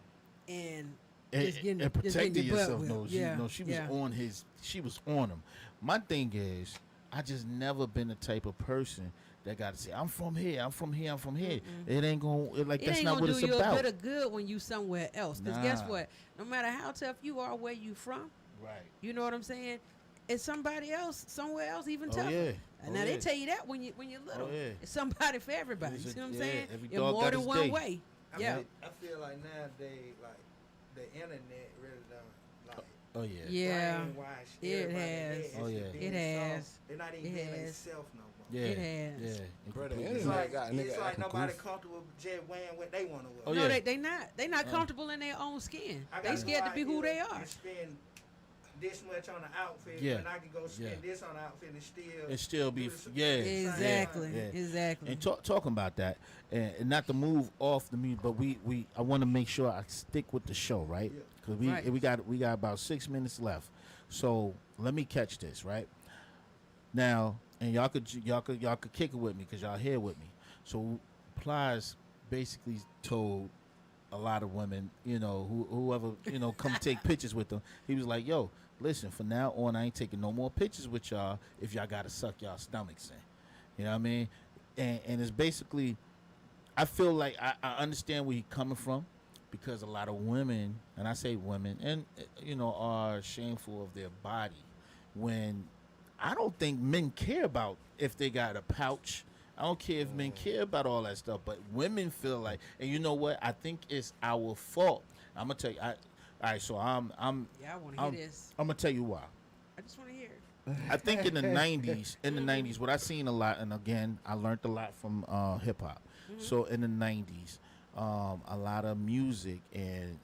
and just getting and protecting your yourself. Butt She was on him. My thing is, I just never been the type of person that got to say, I'm from here. Mm-mm. It ain't going that's not what it's about. It ain't going to do you a bit of good when you somewhere else. Because guess what? No matter how tough you are where you from, right? You know what I'm saying? It's somebody else somewhere else even tougher. Yeah. And now they tell you that when you're little. It's somebody for everybody. You see what I'm saying? In more than one way. I feel like nowadays, like the internet really done like. Oh yeah. Yeah. It has. Oh yeah. It has. They're not even being themselves no more. Yeah. It has. Yeah. Bro, it's like nobody comfortable just wearing what they want to wear. Oh, no, they not. They not comfortable in their own skin. They scared to be who they are. this much on the outfit, Yeah. and I can go spend Yeah. this on the outfit and And still be do the yeah, Exactly. yeah. Exactly. And talking about that, and not to move off the music, but I want to make sure I stick with the show, right? Yeah. Because Right. we got about 6 minutes left, so let me catch this right now, and y'all could kick it with me because y'all here with me. So Plies basically told a lot of women, whoever come take pictures with them. He was like, "Yo, listen, from now on, I ain't taking no more pictures with y'all if y'all gotta suck y'all stomachs in." You know what I mean? And it's basically, I feel like I understand where he's coming from, because a lot of women, and I say women, and are shameful of their body. When I don't think men care about if they got a pouch. I don't care if men care about all that stuff, but women feel like, and you know what? I think it's our fault. I'm gonna tell you. All right, so I'm. Yeah, I want to hear this. I'm gonna tell you why. I just want to hear it. I think in the '90s, what I seen a lot, and again, I learned a lot from hip hop. So in the '90s, a lot of music and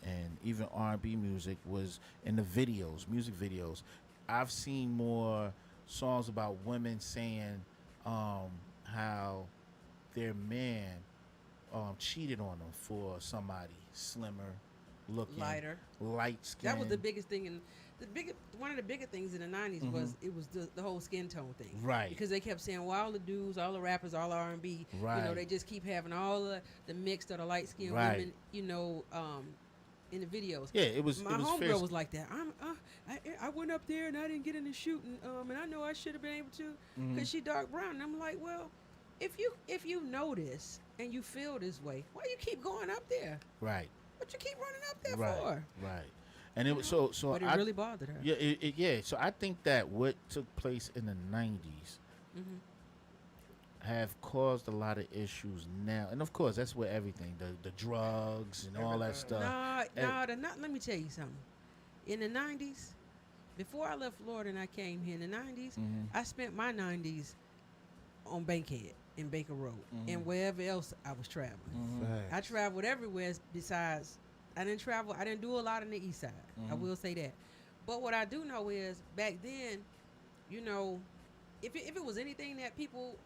even R&B music was in the videos, music videos. I've seen more songs about women saying how their man cheated on them for somebody slimmer looking, Lighter, light skin. That was the biggest thing, and one of the bigger things in the '90s was the whole skin tone thing, right? Because they kept saying, well, all the dudes, all the rappers, all the R&B, right? They just keep having all the mixed or the light skinned right. women, in the videos. Yeah, it was. My it was homegirl was like that. I went up there and I didn't get in the shooting, and I know I should have been able to, because she dark brown. And I'm like, well, if you know this and you feel this way, why you keep going up there? Right. What you keep running up there right. for? Right. And it was so. But it really bothered her. Yeah. Yeah. So I think that what took place in the '90s have caused a lot of issues now, and of course that's where everything, the drugs and all that stuff. Let me tell you something. In the '90s, before I left Florida and I came here in the '90s, I spent my '90s on Bankhead and Baker Road and wherever else I was traveling. I traveled everywhere besides. I didn't do a lot on the east side. I will say that. But what I do know is back then, if it was anything that people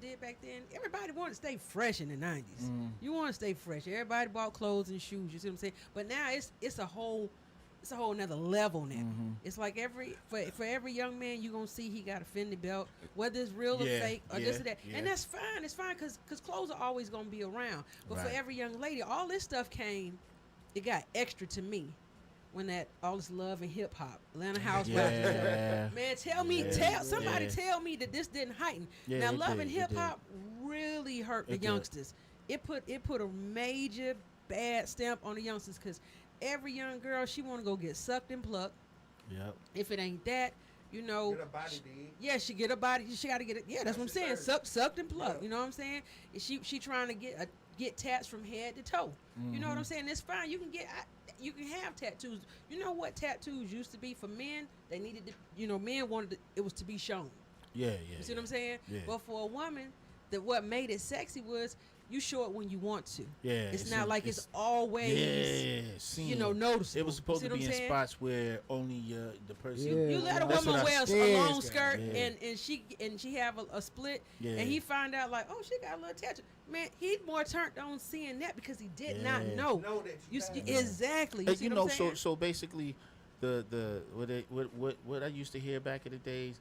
did back then, everybody wanted to stay fresh in the '90s. You want to stay fresh. Everybody bought clothes and shoes. You see what I'm saying? But now it's a whole nother level now. It's like for every young man you gonna see he got a Fendi belt, whether it's real or fake or this or that, and that's fine. It's fine because clothes are always gonna be around. But for every young lady, all this stuff came. It got extra to me when that all this love and hip hop, Atlanta Housewives. Man, somebody tell me that this didn't heighten. Now, love and hip hop really hurt the youngsters. It put a major bad stamp on the youngsters because every young girl, she want to go get sucked and plucked. Yep. If it ain't that, get a body dig. Yeah, she get a body. She got to get it. Yeah, that's what I'm saying. Sucked and plucked. You know what I'm saying? She trying to get tats from head to toe. You know what I'm saying? It's fine. You can have tattoos. You know what tattoos used to be for men? They needed to, men wanted it was to be shown. Yeah. You see what I'm saying? Yeah. But for a woman, what made it sexy was you show it when you want to. Yeah. It's not like it's always noticeable. It was supposed to be in spots where only the person. You let a woman wear a long skirt and she have a split and he find out like, oh, she got a little tattoo. Man, he more turned on seeing that because he did not know. Exactly. You see what I'm saying? So basically, what I used to hear back in the days,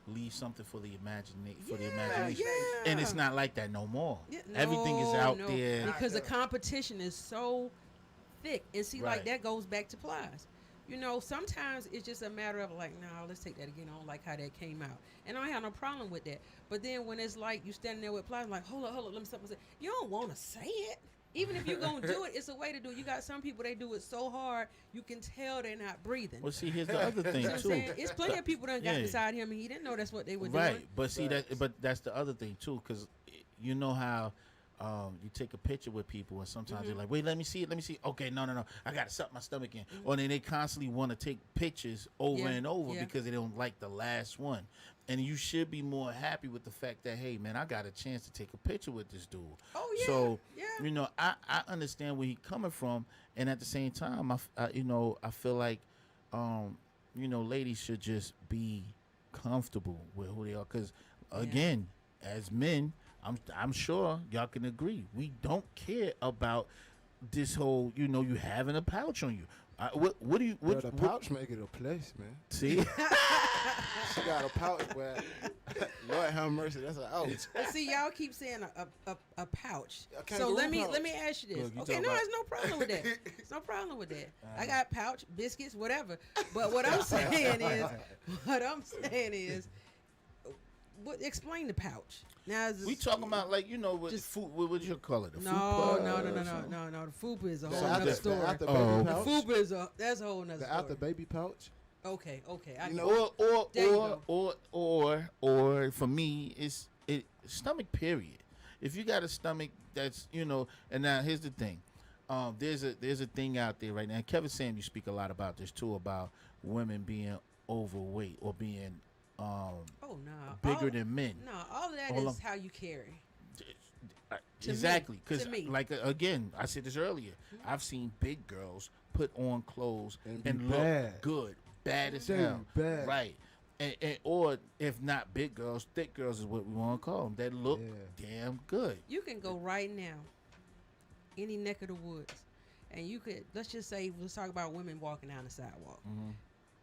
leave something for the imagination. Yeah. And it's not like that no more. Yeah, everything is out there because the competition is so thick. And see, like that goes back to Plies. Sometimes it's just a matter of like, no, let's take that again. I don't like how that came out. And I don't have no problem with that. But then when it's like you standing there with Plies, like, hold up, let me stop and say, you don't want to say it. Even if you're going to do it, it's a way to do it. You got some people, they do it so hard, you can tell they're not breathing. Well, see, here's the other thing, too. It's plenty of people that got beside him, and he didn't know that's what they were doing. Right, but see, that's the other thing, too, because you know how you take a picture with people, and sometimes they're like, wait, let me see it. Okay, no. I got to suck my stomach in. Or then they constantly want to take pictures over and over because they don't like the last one. And you should be more happy with the fact that, hey, man, I got a chance to take a picture with this dude. Oh, yeah. So, I understand where he's coming from. And at the same time, I feel like ladies should just be comfortable with who they are. Because again, as men, I'm sure y'all can agree, we don't care about this whole, you having a pouch on you. What do you? What, the pouch make it a place, man. See, she got a pouch, where Lord have mercy, that's an ouch. But see, y'all keep saying a pouch. So kangaroo let me pouch. ask you this. Look, you Okay, talking no, about- there's no problem with that. There's no problem with that. I got pouch, biscuits, whatever. But what I'm saying is, explain the pouch. Now we talking about like what just- food? What you call it? The no, food no. or The something? fupa is a The whole after- nother story. The after Oh. baby The pouch. fupa is that's a whole nother The story. after baby pouch. Okay. I You know. know- There you or for me, it's stomach. Period. If you got a stomach that's and now here's the thing, there's a thing out there right now. And Kevin Sam, you speak a lot about this too, about women being overweight or being bigger than men. No, all of that Hold is on. how you carry. To Exactly, me, because to me. like again, I said this earlier. I've seen big girls put on clothes And and, be look bad. good, bad as They hell, bad. right? And or if not big girls, thick girls is what we want to call them. That look damn good. You can go right now, any neck of the woods, and you could let's talk about women walking down the sidewalk. Mm-hmm.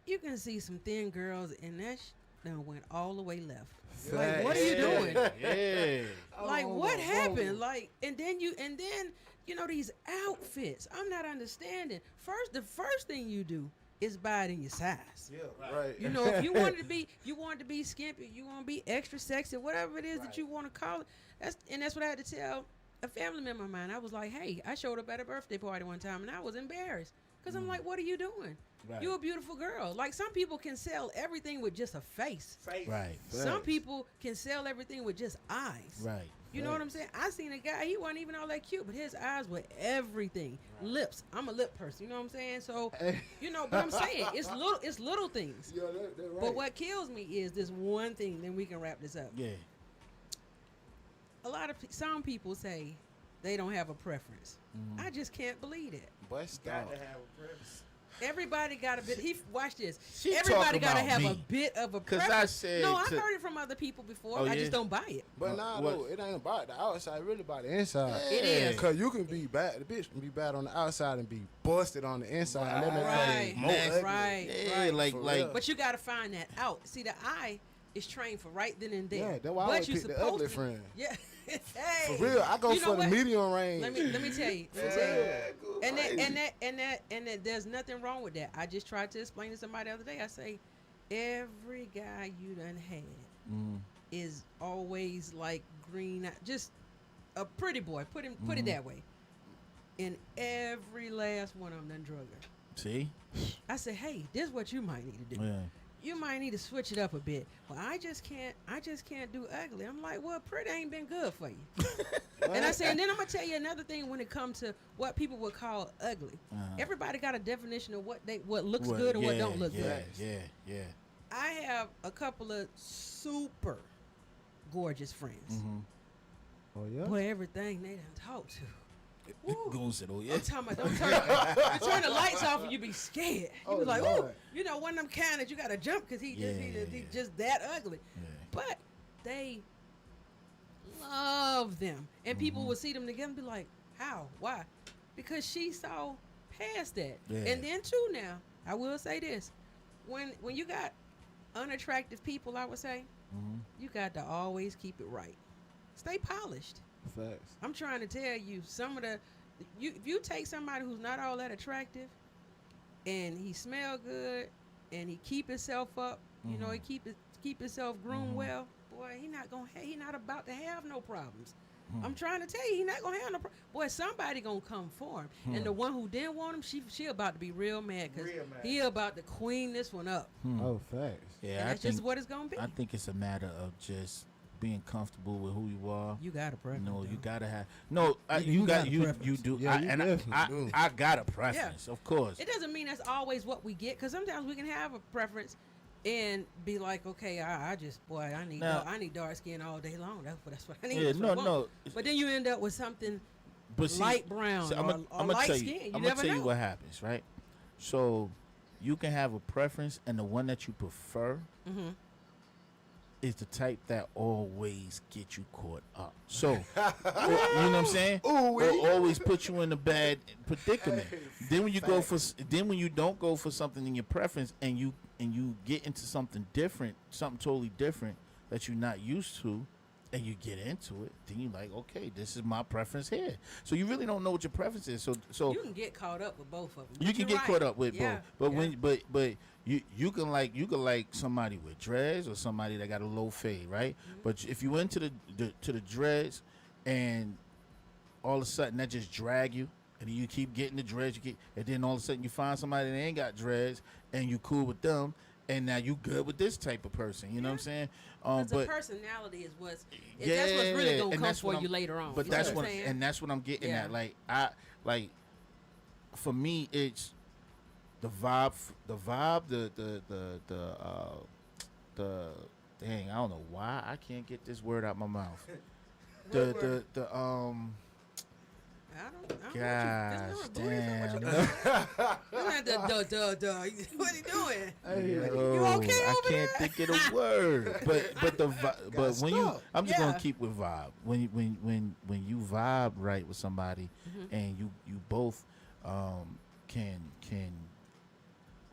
You can see some thin girls, and that done went all the way left. Fact. Like, what are you doing? Yeah. Like, what Oh, happened? oh. Like, and then these outfits. I'm not understanding. The first thing you do is buy it in your size. Yeah, right. If you wanted to be skimpy, you want to be extra sexy, whatever it is that you want to call it. That's what I had to tell a family member of mine. I was like, hey, I showed up at a birthday party one time and I was embarrassed because I'm like, what are you doing? Right. You a beautiful girl. Like, some people can sell everything with just a face. Right. Some people can sell everything with just eyes. Right. You know what I'm saying? I seen a guy, he wasn't even all that cute, but his eyes were everything. Lips. I'm a lip person, you know what I'm saying? So, but I'm saying it's little things. Yeah, they're right. But what kills me is this one thing, then we can wrap this up. Yeah. Some people say they don't have a preference. I just can't believe it. But stop. Everybody got a bit. Watch this. She Everybody talking got to about have a me. bit of a 'Cause preference. I said No, I've to- heard it from other people before. Oh, I yeah? just don't buy it. But nah, what- though, it ain't about the outside, really about the inside. It is. Cause you can be bad, the bitch can be bad on the outside and be busted on the inside. And that make Right, her more ugly. right, Yeah, right. like For like real. But you got to find that out. See, the eye is trained for right then and there. Yeah, that's why I But always you pick the supposed ugly to- friend. Yeah. Hey. For real, I go You know for the what? medium range. Let me tell you. And that there's nothing wrong with that. I just tried to explain to somebody the other day. I say, every guy you done had is always like green, just a pretty boy. Put it that way. And every last one of them done drug her. see. I said, hey, this is what you might need to do. Yeah. You might need to switch it up a bit. Well, I just can't do ugly. I'm like, well, pretty ain't been good for you. And I said, and then I'm gonna tell you another thing when it comes to what people would call ugly. Everybody got a definition of what looks good and what don't look good. Yeah. I have a couple of super gorgeous friends. Oh yeah. Boy, everything they done talk to. Woo. Goes it all, yeah. I'm talking about, you turn the lights off and you be scared. You Oh, be like, Lord. ooh, one of them kind that you gotta jump because he's just that ugly. Yeah. But they love them. And people would see them together and be like, how? Why? Because she saw past that. Yeah. And then too now, I will say this. When you got unattractive people, I would say, you got to always keep it right. Stay polished. Facts. I'm trying to tell you, if you take somebody who's not all that attractive and he smell good and he keep himself up, he keep himself groomed well, boy, he not about to have no problems. I'm trying to tell you, he not gonna have no problems. Boy, somebody gonna come for him. And the one who didn't want him, she about to be real mad because he about to queen this one up. Oh, facts. Yeah, And that's just what it's gonna be. I think it's a matter of just being comfortable with who you are. You got a preference. No, though. you gotta have. You got a you preference. do. Yeah, you I definitely do. I got a preference, of course. It doesn't mean that's always what we get, because sometimes we can have a preference and be like, okay, I need dark skin all day long. That's what I need. Yeah, That's what I want. no. But then you end up with something But see, light brown or I'm light tell skin. you, You I'm never gonna tell know. you what happens, right? So, you can have a preference, and the one that you prefer is the type that always get you caught up. So, you know what I'm saying? Or always put you in a bad predicament. Then when you go for, then when you don't go for something in your preference, and you get into something different, something totally different that you're not used to, and you get into it, then you're like, okay, this is my preference here. So you really don't know what your preference is. So you can get caught up with both of them. You can get caught up with both. But when you can like somebody with dreads or somebody that got a low fade, right? But if you went to the dreads, and all of a sudden that just drag you, and then you keep getting the dreads, and then all of a sudden you find somebody that ain't got dreads, and you cool with them, and now you good with this type of person. You know what I'm saying? But the personality is that's what's really gonna come for you later on. But that's what I'm getting at. Like for me, it's the vibe, the dang, I don't know why I can't get this word out my mouth. Gosh, damn. What are you doing? You okay over I can't think of the word. But when you, I'm just gonna keep with vibe. When you vibe right with somebody, and you both can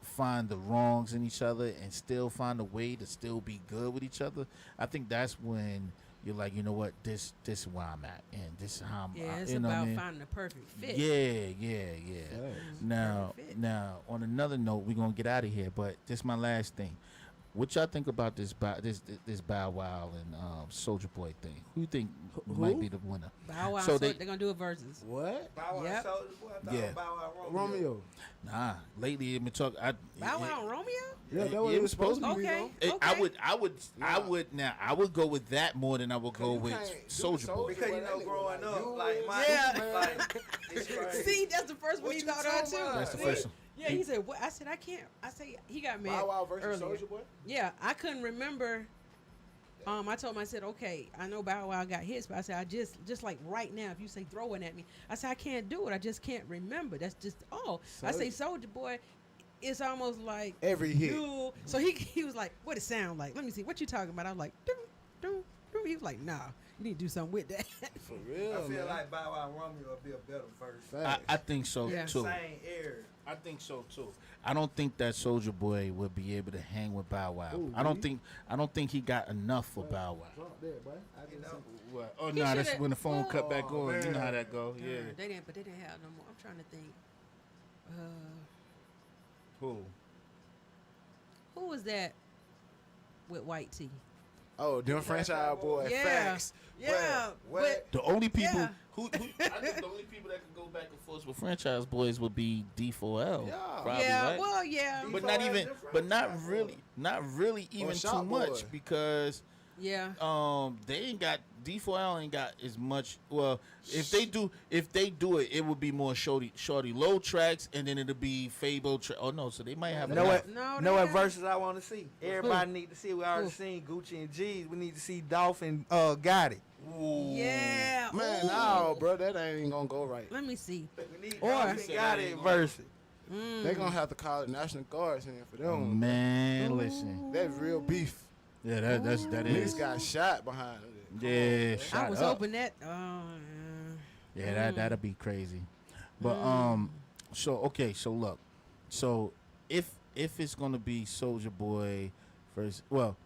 find the wrongs in each other and still find a way to still be good with each other, I think that's when you're like, you know what, this is where I'm at, and this is how I'm. Yeah, it's you know about finding the perfect fit. Yeah. Now, on another note, we're gonna get out of here, but this is my last thing. What y'all think about this Bow Wow and Soulja Boy thing? Who you think might be the winner? Bow Wow. So they're gonna do a versus. What? Bow Wow and Soulja Boy. I thought it was Bow Wow Romeo. Nah, lately I've been talking. Bow Wow and Romeo. Yeah, that was supposed to be. Okay. I would go with that more than I would go with Soulja Boy. Because growing up, it's crazy. See, that's the first one he thought of too. That's the first one. Yeah, he said, "What?" I said, "I can't." I say he got mad. Bow Wow versus earlier. Soulja Boy. Yeah, I couldn't remember. I told him, I said, "Okay, I know Bow Wow got hits, but I said, I just like right now, if you say throw one at me, I said I can't do it. I just can't remember. That's just all." I say Soulja Boy. It's almost like every hit. So he was like, "What it sound like? Let me see. What you talking about?" I was like, "Doo, doo, doo." He was like, "Nah, you need to do something with that." For real, I feel like Bow Wow and Romeo would be a better verse. I think so too. Same air. I think so too. I don't think that Soulja Boy would be able to hang with Bow Wow. Ooh, I don't think he got enough for Bow Wow. Drop that, boy. What? Oh no, that's when the phone cut back on. Man. You know how that go. Yeah. They didn't have no more. I'm trying to think. Who was that with white tee? Oh, them franchise boy. Yeah. Facts. Yeah. What? The only people who I think the only people that could go back and forth with franchise boys would be D4L. Yeah. Probably, right? Well, yeah. But not really even too much because they ain't got D4L ain't got as much. Well, if they do it, it would be more shorty low tracks, and then it'll be Fable. Oh no, so they might have. Know what verses I want to see? Everybody need to see. We already seen Gucci and G's. We need to see Dolph and Gotti. Ooh. Yeah. Man, no, bro, that ain't gonna go right. Let me see. We need Dolph and Gotti verses. They gonna have to call the National Guards in for them. Oh, man, listen. That's real beef. Yeah, that is. Niggas got shot behind it. Yeah, I was hoping that. Yeah, that'll be crazy. But so look, so if it's gonna be Soulja Boy versus, well,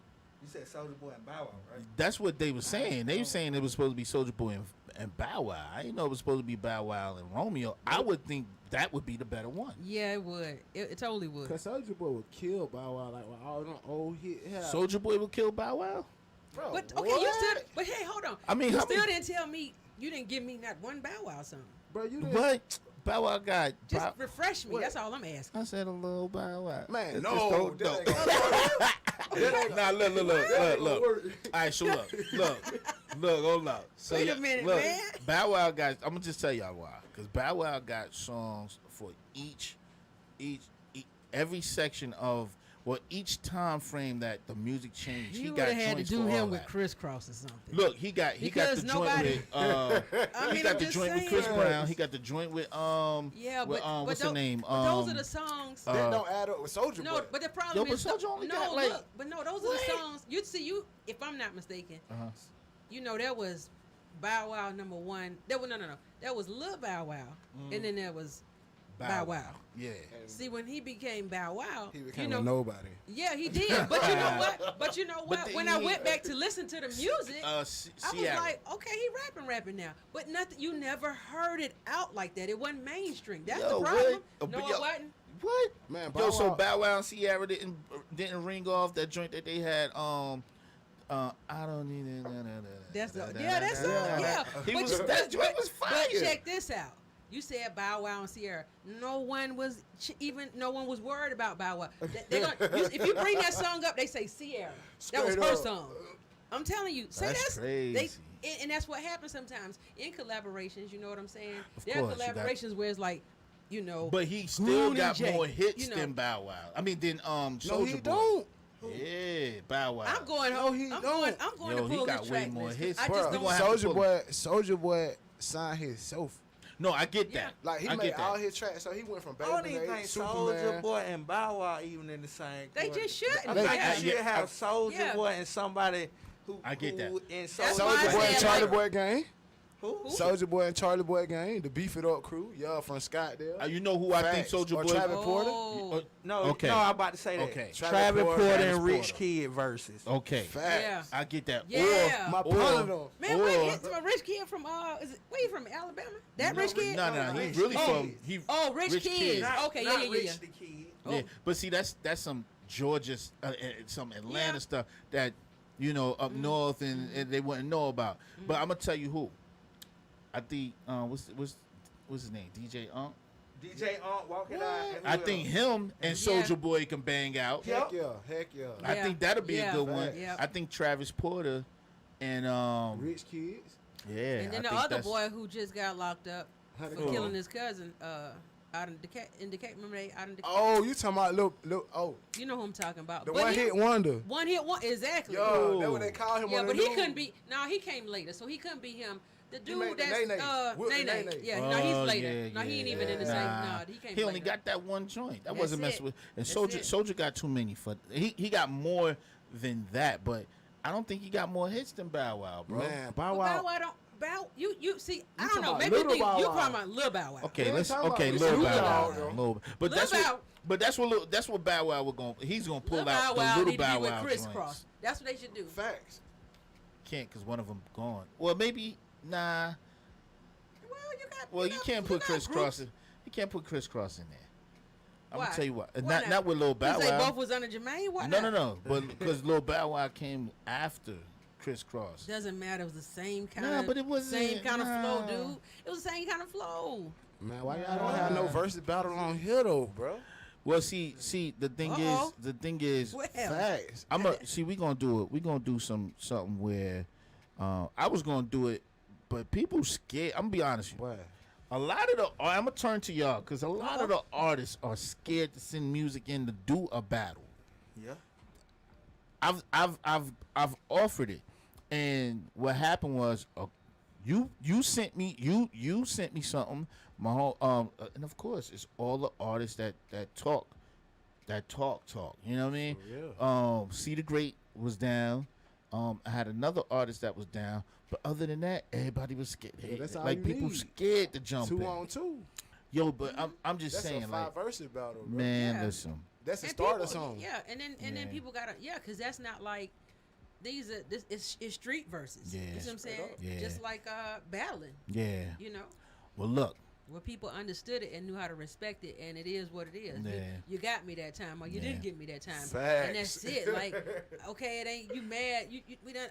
you said Soulja Boy and Bow Wow, right? That's what they were saying. They were saying it was supposed to be Soulja Boy and Bow Wow. I didn't know it was supposed to be Bow Wow and Romeo. I would think that would be the better one. Yeah, it would. It totally would. Cause Soulja Boy would kill Bow Wow like with all them old hits. Soulja Boy would kill Bow Wow. Bro, but okay, you still. But hey, hold on. I mean, you still didn't tell me. You didn't give me not one Bow Wow song. Bro, you didn't. What? Bow Wow got. Just refresh me. What? That's all I'm asking. I said a little Bow Wow. Man, no. Nah, look. All right, so hold up. So wait a minute, man. Bow Wow got. I'm gonna just tell y'all why. Cause Bow Wow got songs for every section of. Well, each time frame that the music changed, he You would got have had to joints do for all him with that. Crisscross or something. Look, he got the Because joint nobody- with I he mean, got I'm the just joint with Chris saying. Brown. He got the joint with Yeah, with, but what's her name? but those are the songs. That don't add up with Soulja No, Boy. but the problem Yo, is but Soulja only no, got, like- look, but no, those are the songs. You'd see you if I'm not mistaken. You know, there was Bow Wow #1. There was no. There was Lil Bow Wow, and then there was Bow Wow. Yeah. See, when he became Bow Wow, He became you know, a nobody. yeah, he did. But you know what? But you know what? But When I went back to listen to the music, I was Ciara. like, okay, he rapping now. But nothing. You never heard it out like that. It wasn't mainstream. That's Yo, the problem. what? No, But it yo- wasn't. What? Man, Yo, Bow so Wow- Bow Wow and Ciara didn't ring off that joint that they had. I don't need it. That's the that's yeah. He But was you- that joint was fire. But check this out. You said Bow Wow and Ciara. No one was worried about Bow Wow. If you bring that song up, they say Ciara. That was Straight her up. song. I'm telling you. Say That's crazy. And that's what happens sometimes in collaborations. You know what I'm saying? Of There are course, you got- collaborations where it's like, you know. But he still Groove got J, more hits you know. than Bow Wow. I mean, than No, Soulja he Boy. don't. Yeah, Bow Wow. I'm going No, home. he I'm don't. going Yo, to he pull got this way track more list. hits. I Bruh, just he don't. gonna have to Soulja Boy signed himself. No, I get Yeah. that. Like he I made get that. all his tracks, so he went from I don't Baby even Nate, think Superman. Soulja Boy and Bow Wow even in the same. They court. just shouldn't. I think Yeah. you should have Soulja Yeah. Boy and somebody who. I get that. who in That's why I Soulja Boy and said, Charlie like- Boy Gang. Who? Soulja Boy and Charlie Boy Gang, the Beef It Up crew, y'all from Scottsdale. You know who I think Facts. Soulja Or Boy? Travis Porter. Oh, No, Okay. no, I'm about to say that. Okay. Travis Porter Travis and Rich Porter. Kid versus. Okay. Facts. Yeah. I get that. Yeah. My Or- partner. man, wait, it's a rich kid from is it? Where you from? Alabama? That rich kid? No, Rich he's really Kids. from Rich Rich Kids. Kids. Okay, Not yeah. Rich the Kid. Yeah, but see, that's some Georgia, some Atlanta Yeah. stuff that up north and they wouldn't know about. But I'm gonna tell you who. I think what's his name? DJ Unk. DJ walking out. and I who think else? him and Yeah. Soulja Boy can bang out. Heck yeah, heck yeah. I Yeah. think that'll be Yeah. a good one. Yeah. I think Travis Porter and Rich Kids. yeah. And then I the think other that's- boy who just got locked up Honey for Cool. killing his cousin out in Decatur. Remember they out in Decatur? Oh, you talking about little You know who I'm talking about. the But one he- hit wonder. One hit one exactly. Yo, that's what they call him Yeah, on but the he news. couldn't be. No, he came later, so he couldn't be him. The made dude the that's Nene. With the Nene. Nene. Yeah, no, he's Oh, later. yeah, No, he ain't yeah. even in the same. Nah. No, he came. He only later. got that one joint. That That's wasn't it. messing with. And That's Soldier it. Soldier got too many for. He got more than that, but I don't think he got more hits than Bow Wow, bro. Man, Bow But Wow. Bow Wow don't. You see. I You don't know. talking Maybe about you think Lil you Bow Wow. talking about Lil Bow Wow. Okay, We ain't let's talking okay, about Lil Snoop Bow Dogg, Wow, though. but Lil that's Bow- what that's what Bow Wow he's gonna pull Lil out Bow Wow the need little to Bow be with Wow Crisscross. joints. That's what they should do. Facts. Can't because one of them gone. Well, maybe nah. Well, You can't put Crisscross. You can't put Crisscross in there. I'm Why? gonna tell you what. Why Not with Lil Bow Because they Wow. both was under Jermaine. Why No, not? But because Lil Bow Wow came after Crisscross. Doesn't matter. It was the same kind Nah, of. but it wasn't- same kind of flow, nah. dude. It was the same kind of flow. Man, why y'all don't have no versus battle on here though, bro? Well, see, the thing is, Well, Facts. we gonna do it. We gonna do something where, I was gonna do it, but people scared. I'm gonna be honest with you. What? A lot of I'm gonna turn to y'all because a lot of the artists are scared to send music in to do a battle. Yeah. I've offered it, and what happened was, you sent me something. My whole and of course it's all the artists that talk. You know what I mean? Yeah. See the Great was down. I had another artist that was down, but other than that, everybody was scared. Yeah, that's all like you people need. scared to jump 2 in. on 2. Yo, but I'm just That's saying, a like, 5 versus battle, bro. man, Yeah. listen. That's a And starter people- song. Yeah, and then people gotta because that's not like these are this it's street verses. Yeah. You see what I'm saying? Yeah. Just like battling. Yeah. You know, Well, look. where people understood it and knew how to respect it, and it is what it is. Yeah. You got me that time, or you Yeah. didn't get me that time, Facts. and that's it. Like, okay, it ain't you mad.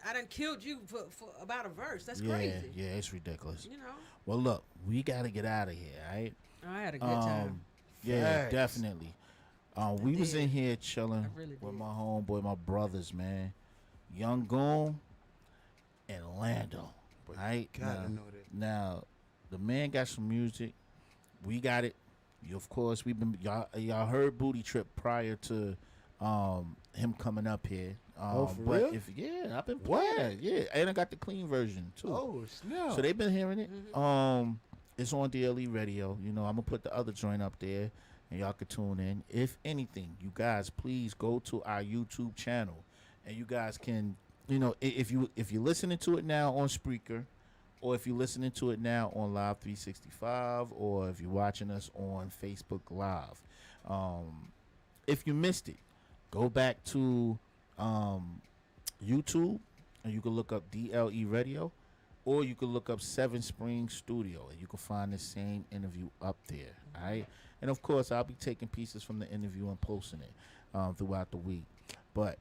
I done killed you for about a verse. That's Yeah, crazy. yeah, it's ridiculous. You know. Well, look, we gotta get out of here, all right? I had a good time. Yeah, Facts. definitely. We was in here chilling I really with did. my homeboy, my brothers, man. Young Goon and Lando. Right? Gotta know that. Now, the man got some music. We got it. Of course, y'all heard Booty Trip prior to him coming up here. For but real? I've been playing that. Yeah, and I got the clean version too. Oh, snap. So they've been hearing it. It's on D.L.E. Radio. You know, I'm gonna put the other joint up there, and y'all can tune in. If anything, you guys, please go to our YouTube channel, and you guys can, you know, if you're listening to it now on Spreaker, or if you're listening to it now on Live 365, or if you're watching us on Facebook Live, if you missed it, go back to YouTube, and you can look up D.L.E. Radio, or you can look up Seven Springs Studio, and you can find the same interview up there. All right, and of course, I'll be taking pieces from the interview and posting it throughout the week. But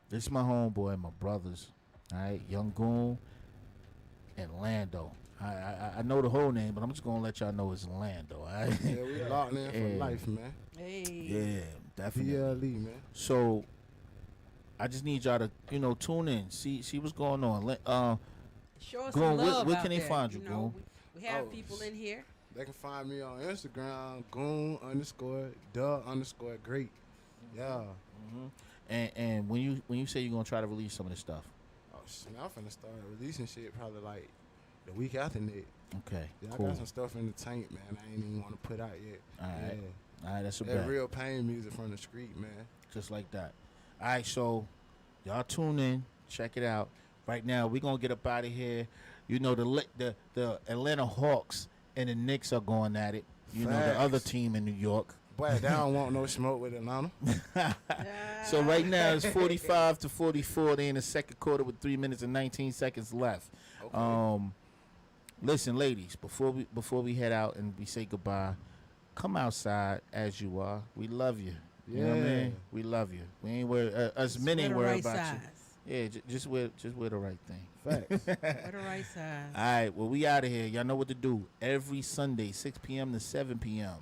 this is my homeboy, my brothers. All right, Young Goon and Lando. I know the whole name, but I'm just gonna let y'all know it's Lando. All right? Yeah, we locked in for life, man. Hey. Yeah, definitely. D.L.E, man. So I just need y'all to, you know, tune in, see what's going on. Show us Goon, some love where out can they there. find you, You know, Goon? we have people in here. They can find me on Instagram, goon_the_great. Yeah. And when you say you're gonna try to release some of this stuff. Oh, shit, I'm finna start releasing shit probably like the week after next. Okay, Yeah, cool. I got some stuff in the tank, man. I ain't even want to put out yet. All right. Yeah. All right, that's a That bet. real pain music from the street, man. Just like that. All right, so y'all tune in, check it out. Right now, we're gonna get up out of here. You know, the Atlanta Hawks and the Knicks are going at it. You know, the other team in New York. Boy, they don't want no smoke with Atlanta. So right now it's 45-44. They in the second quarter with 3 minutes and 19 seconds left. Okay. Listen, ladies, before we head out and we say goodbye, come outside as you are. We love you. You know what I mean? We love you. We ain't worried. Us men ain't worried about you. Yeah, just wear the right thing. Facts. Wear the right size. All right, well, we out of here. Y'all know what to do. Every Sunday, 6 p.m. to 7 p.m.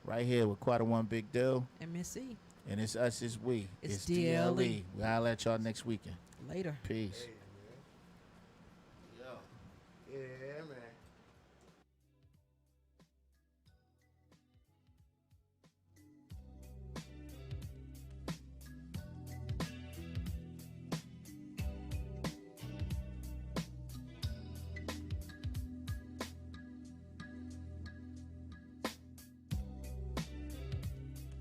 Right here with Quarter One Big Deal. And Miss C. And it's us, it's we. It's D.L.E. We'll let y'all next weekend. Later. Peace. Yeah.